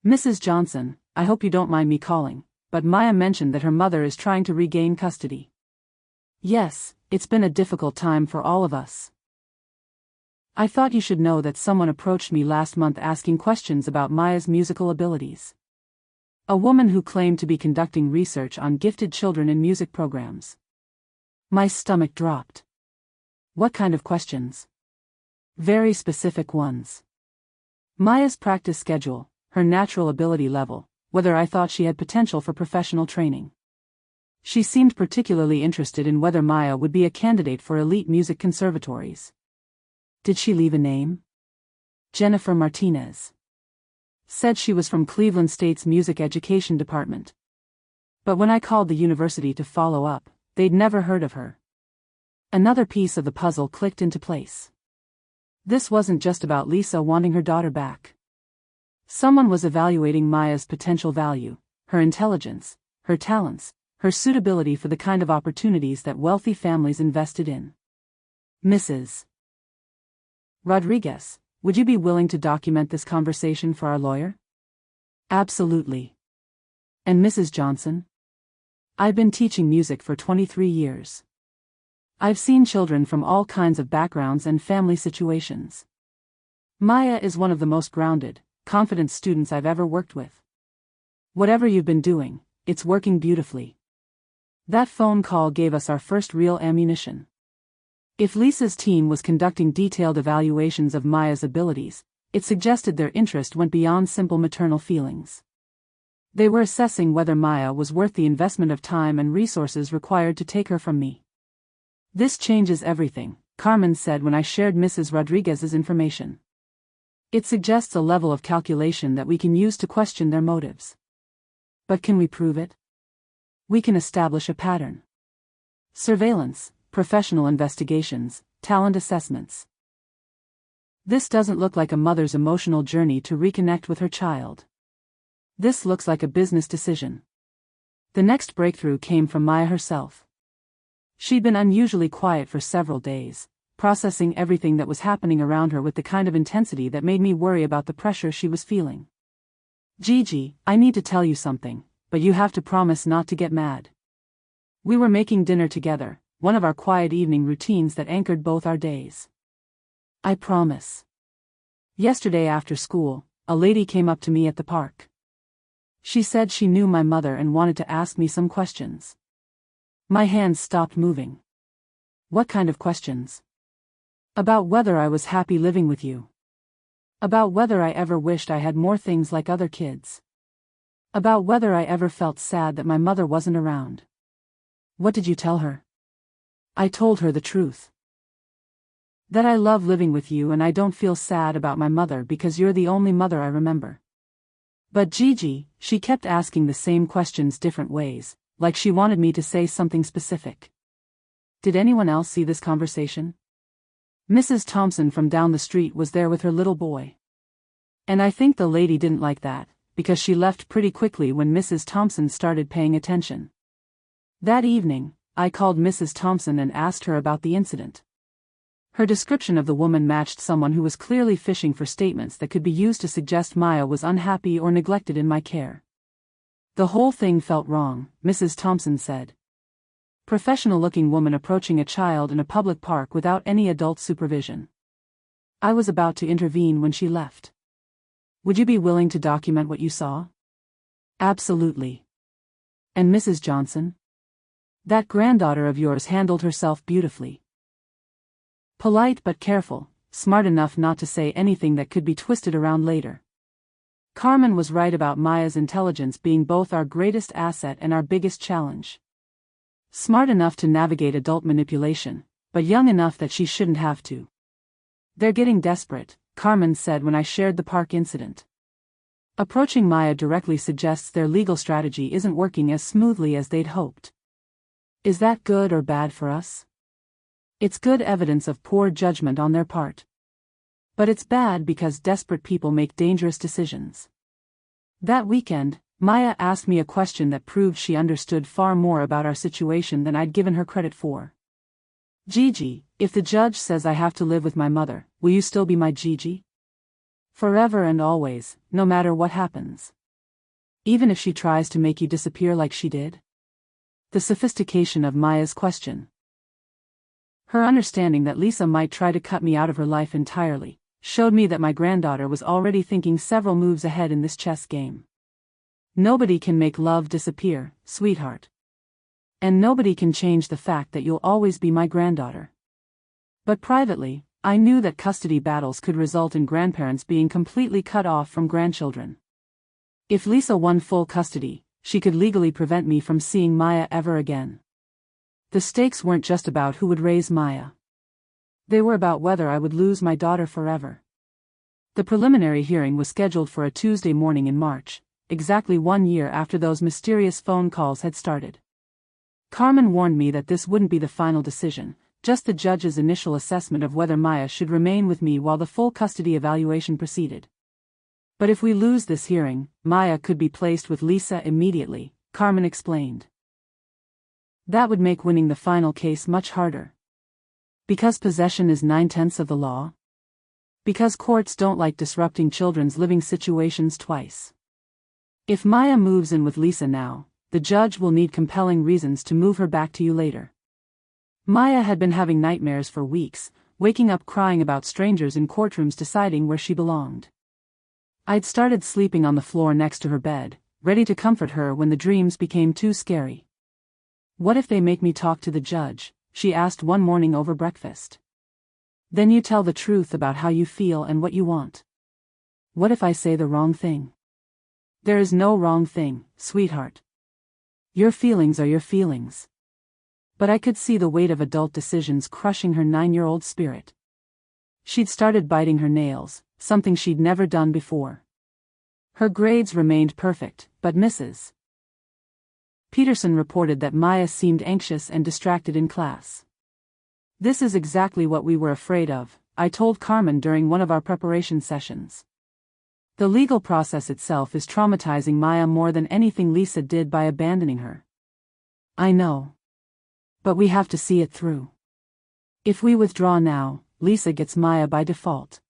"Mrs. Johnson, I hope you don't mind me calling, but Maya mentioned that her mother is trying to regain custody." "Yes, it's been a difficult time for all of us. I thought you should know that someone approached me last month asking questions about Maya's musical abilities. A woman who claimed to be conducting research on gifted children in music programs." My stomach dropped. "What kind of questions?" "Very specific ones. Maya's practice schedule, her natural ability level, whether I thought she had potential for professional training. She seemed particularly interested in whether Maya would be a candidate for elite music conservatories." "Did she leave a name?" "Jennifer Martinez. Said she was from Cleveland State's music education department. But when I called the university to follow up, they'd never heard of her." Another piece of the puzzle clicked into place. This wasn't just about Lisa wanting her daughter back. Someone was evaluating Maya's potential value, her intelligence, her talents, her suitability for the kind of opportunities that wealthy families invested in. "Mrs. Rodriguez, would you be willing to document this conversation for our lawyer?" "Absolutely." "And Mrs. Johnson? I've been teaching music for 23 years. I've seen children from all kinds of backgrounds and family situations. Maya is one of the most grounded, confident students I've ever worked with. Whatever you've been doing, it's working beautifully." That phone call gave us our first real ammunition. If Lisa's team was conducting detailed evaluations of Maya's abilities, it suggested their interest went beyond simple maternal feelings. They were assessing whether Maya was worth the investment of time and resources required to take her from me. "This changes everything," Carmen said when I shared Mrs. Rodriguez's information. "It suggests a level of calculation that we can use to question their motives. But can we prove it? We can establish a pattern. Surveillance, professional investigations, talent assessments. This doesn't look like a mother's emotional journey to reconnect with her child. This looks like a business decision." The next breakthrough came from Maya herself. She'd been unusually quiet for several days, processing everything that was happening around her with the kind of intensity that made me worry about the pressure she was feeling. "Gigi, I need to tell you something, but you have to promise not to get mad. We were making dinner together, one of our quiet evening routines that anchored both our days. I promise. Yesterday after school, a lady came up to me at the park. She said she knew my mother and wanted to ask me some questions." My hands stopped moving. "What kind of questions?" "About whether I was happy living with you. About whether I ever wished I had more things like other kids. About whether I ever felt sad that my mother wasn't around." "What did you tell her?" "I told her the truth. That I love living with you and I don't feel sad about my mother because you're the only mother I remember." But Gigi, she kept asking the same questions different ways, like she wanted me to say something specific. Did anyone else see this conversation? Mrs. Thompson from down the street was there with her little boy. And I think the lady didn't like that, because she left pretty quickly when Mrs. Thompson started paying attention. That evening, I called Mrs. Thompson and asked her about the incident. Her description of the woman matched someone who was clearly fishing for statements that could be used to suggest Maya was unhappy or neglected in my care. "The whole thing felt wrong," Mrs. Thompson said. "Professional-looking woman approaching a child in a public park without any adult supervision." I was about to intervene when she left. "Would you be willing to document what you saw?" "Absolutely." "And Mrs. Johnson? That granddaughter of yours handled herself beautifully. Polite but careful, smart enough not to say anything that could be twisted around later. Carmen was right about Maya's intelligence being both our greatest asset and our biggest challenge. Smart enough to navigate adult manipulation, but young enough that she shouldn't have to. They're getting desperate, Carmen said when I shared the park incident. Approaching Maya directly suggests their legal strategy isn't working as smoothly as they'd hoped. Is that good or bad for us? It's good evidence of poor judgment on their part. But it's bad because desperate people make dangerous decisions. That weekend, Maya asked me a question that proved she understood far more about our situation than I'd given her credit for. Gigi, if the judge says I have to live with my mother, will you still be my Gigi? Forever and always, no matter what happens. Even if she tries to make you disappear like she did? The sophistication of Maya's question. Her understanding that Lisa might try to cut me out of her life entirely, showed me that my granddaughter was already thinking several moves ahead in this chess game. Nobody can make love disappear, sweetheart. And nobody can change the fact that you'll always be my granddaughter. But privately, I knew that custody battles could result in grandparents being completely cut off from grandchildren. If Lisa won full custody, she could legally prevent me from seeing Maya ever again. The stakes weren't just about who would raise Maya. They were about whether I would lose my daughter forever. The preliminary hearing was scheduled for a Tuesday morning in March, exactly 1 year after those mysterious phone calls had started. Carmen warned me that this wouldn't be the final decision, just the judge's initial assessment of whether Maya should remain with me while the full custody evaluation proceeded. But if we lose this hearing, Maya could be placed with Lisa immediately, Carmen explained. That would make winning the final case much harder. Because possession is 9/10 of the law? Because courts don't like disrupting children's living situations twice. If Maya moves in with Lisa now, the judge will need compelling reasons to move her back to you later. Maya had been having nightmares for weeks, waking up crying about strangers in courtrooms deciding where she belonged. I'd started sleeping on the floor next to her bed, ready to comfort her when the dreams became too scary. What if they make me talk to the judge? She asked one morning over breakfast. Then you tell the truth about how you feel and what you want. What if I say the wrong thing? There is no wrong thing, sweetheart. Your feelings are your feelings. But I could see the weight of adult decisions crushing her 9-year-old spirit. She'd started biting her nails, something she'd never done before. Her grades remained perfect, but Mrs. Peterson reported that Maya seemed anxious and distracted in class. This is exactly what we were afraid of, I told Carmen during one of our preparation sessions. The legal process itself is traumatizing Maya more than anything Lisa did by abandoning her. I know. But we have to see it through. If we withdraw now, Lisa gets Maya by default.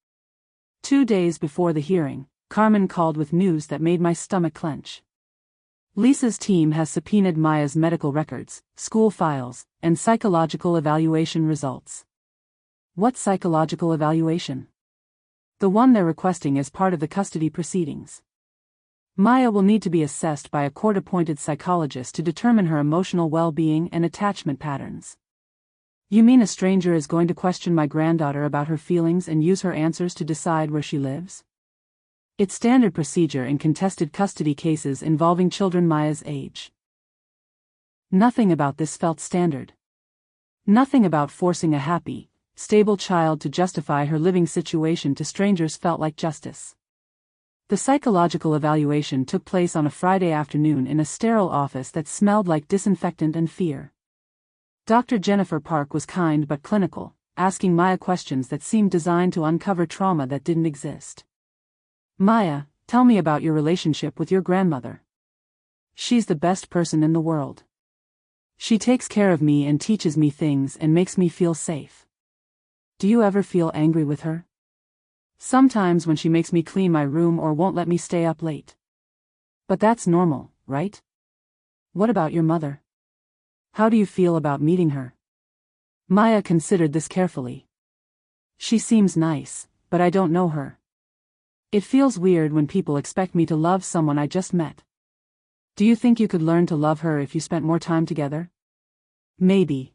2 days before the hearing, Carmen called with news that made my stomach clench. Lisa's team has subpoenaed Maya's medical records, school files, and psychological evaluation results. What psychological evaluation? The one they're requesting as part of the custody proceedings. Maya will need to be assessed by a court-appointed psychologist to determine her emotional well-being and attachment patterns. You mean a stranger is going to question my granddaughter about her feelings and use her answers to decide where she lives? It's standard procedure in contested custody cases involving children Maya's age. Nothing about this felt standard. Nothing about forcing a happy, stable child to justify her living situation to strangers felt like justice. The psychological evaluation took place on a Friday afternoon in a sterile office that smelled like disinfectant and fear. Dr. Jennifer Park was kind but clinical, asking Maya questions that seemed designed to uncover trauma that didn't exist. Maya, tell me about your relationship with your grandmother. She's the best person in the world. She takes care of me and teaches me things and makes me feel safe. Do you ever feel angry with her? Sometimes when she makes me clean my room or won't let me stay up late. But that's normal, right? What about your mother? How do you feel about meeting her? Maya considered this carefully. She seems nice, but I don't know her. It feels weird when people expect me to love someone I just met. Do you think you could learn to love her if you spent more time together? Maybe.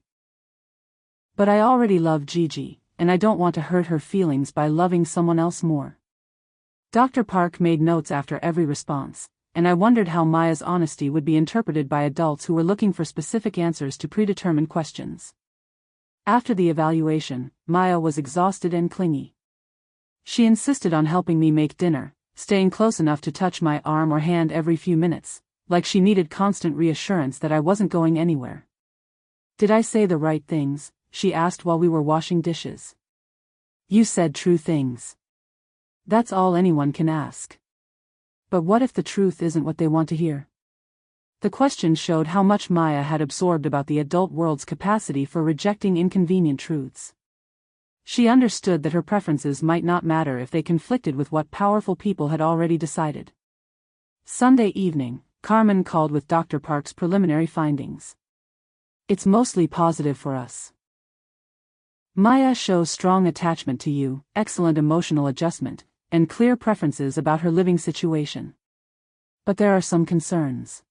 But I already love Gigi, and I don't want to hurt her feelings by loving someone else more. Dr. Park made notes after every response, and I wondered how Maya's honesty would be interpreted by adults who were looking for specific answers to predetermined questions. After the evaluation, Maya was exhausted and clingy. She insisted on helping me make dinner, staying close enough to touch my arm or hand every few minutes, like she needed constant reassurance that I wasn't going anywhere. Did I say the right things? She asked while we were washing dishes. You said true things. That's all anyone can ask. But what if the truth isn't what they want to hear? The question showed how much Maya had absorbed about the adult world's capacity for rejecting inconvenient truths. She understood that her preferences might not matter if they conflicted with what powerful people had already decided. Sunday evening, Carmen called with Dr. Park's preliminary findings. It's mostly positive for us. Maya shows strong attachment to you, excellent emotional adjustment, and clear preferences about her living situation. But there are some concerns.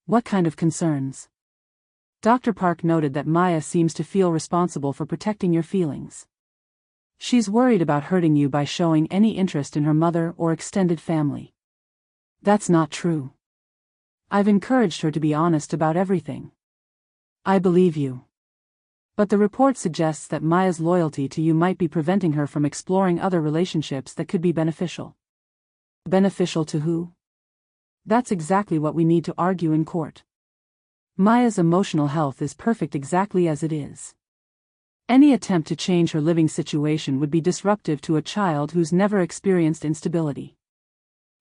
What kind of concerns? Dr. Park noted that Maya seems to feel responsible for protecting your feelings. She's worried about hurting you by showing any interest in her mother or extended family. That's not true. I've encouraged her to be honest about everything. I believe you. But the report suggests that Maya's loyalty to you might be preventing her from exploring other relationships that could be beneficial. Beneficial to who? That's exactly what we need to argue in court. Maya's emotional health is perfect exactly as it is. Any attempt to change her living situation would be disruptive to a child who's never experienced instability.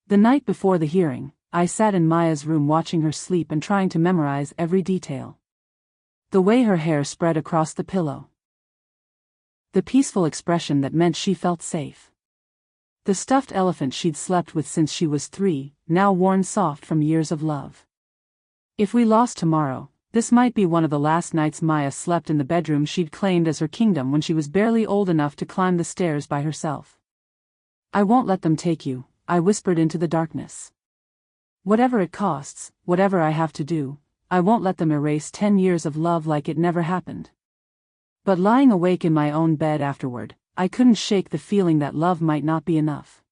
The night before the hearing, I sat in Maya's room watching her sleep and trying to memorize every detail. The way her hair spread across the pillow. The peaceful expression that meant she felt safe. The stuffed elephant she'd slept with since she was 3, now worn soft from years of love. If we lost tomorrow, this might be one of the last nights Maya slept in the bedroom she'd claimed as her kingdom when she was barely old enough to climb the stairs by herself. I won't let them take you, I whispered into the darkness. Whatever it costs, whatever I have to do, I won't let them erase 10 years of love like it never happened. But lying awake in my own bed afterward, I couldn't shake the feeling that love might not be enough.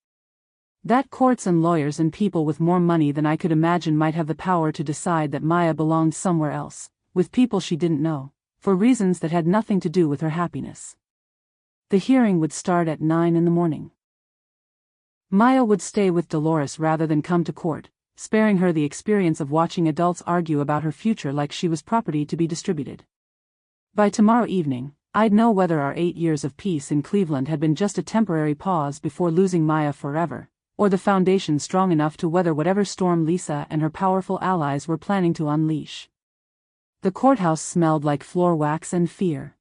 That courts and lawyers and people with more money than I could imagine might have the power to decide that Maya belonged somewhere else, with people she didn't know, for reasons that had nothing to do with her happiness. The hearing would start at 9 in the morning. Maya would stay with Dolores rather than come to court, sparing her the experience of watching adults argue about her future like she was property to be distributed. By tomorrow evening, I'd know whether our 8 years of peace in Cleveland had been just a temporary pause before losing Maya forever, or the foundation strong enough to weather whatever storm Lisa and her powerful allies were planning to unleash. The courthouse smelled like floor wax and fear.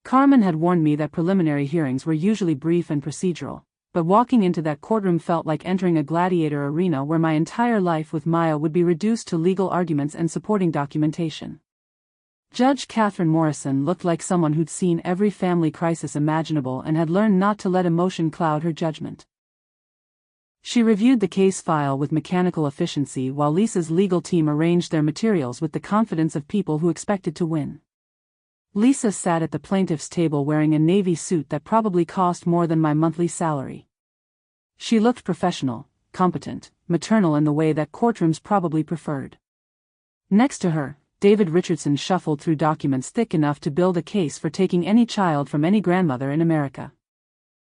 Carmen had warned me that preliminary hearings were usually brief and procedural, but walking into that courtroom felt like entering a gladiator arena where my entire life with Maya would be reduced to legal arguments and supporting documentation. Judge Catherine Morrison looked like someone who'd seen every family crisis imaginable and had learned not to let emotion cloud her judgment. She reviewed the case file with mechanical efficiency while Lisa's legal team arranged their materials with the confidence of people who expected to win. Lisa sat at the plaintiff's table wearing a navy suit that probably cost more than my monthly salary. She looked professional, competent, maternal in the way that courtrooms probably preferred. Next to her, David Richardson shuffled through documents thick enough to build a case for taking any child from any grandmother in America.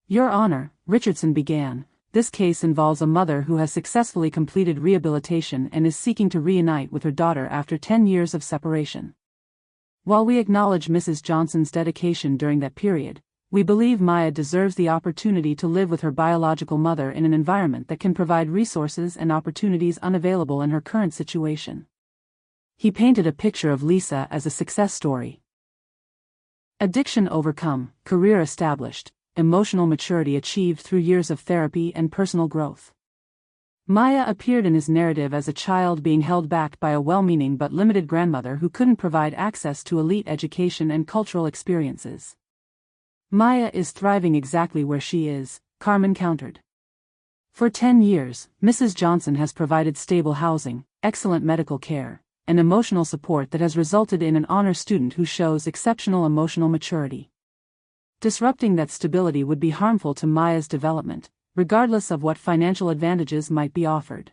Your Honor, Richardson began, this case involves a mother who has successfully completed rehabilitation and is seeking to reunite with her daughter after 10 years of separation. While we acknowledge Mrs. Johnson's dedication during that period, we believe Maya deserves the opportunity to live with her biological mother in an environment that can provide resources and opportunities unavailable in her current situation. He painted a picture of Lisa as a success story. Addiction overcome, career established, emotional maturity achieved through years of therapy and personal growth. Maya appeared in his narrative as a child being held back by a well-meaning but limited grandmother who couldn't provide access to elite education and cultural experiences. Maya is thriving exactly where she is, Carmen countered. For 10 years, Mrs. Johnson has provided stable housing, excellent medical care, and emotional support that has resulted in an honor student who shows exceptional emotional maturity. Disrupting that stability would be harmful to Maya's development, regardless of what financial advantages might be offered.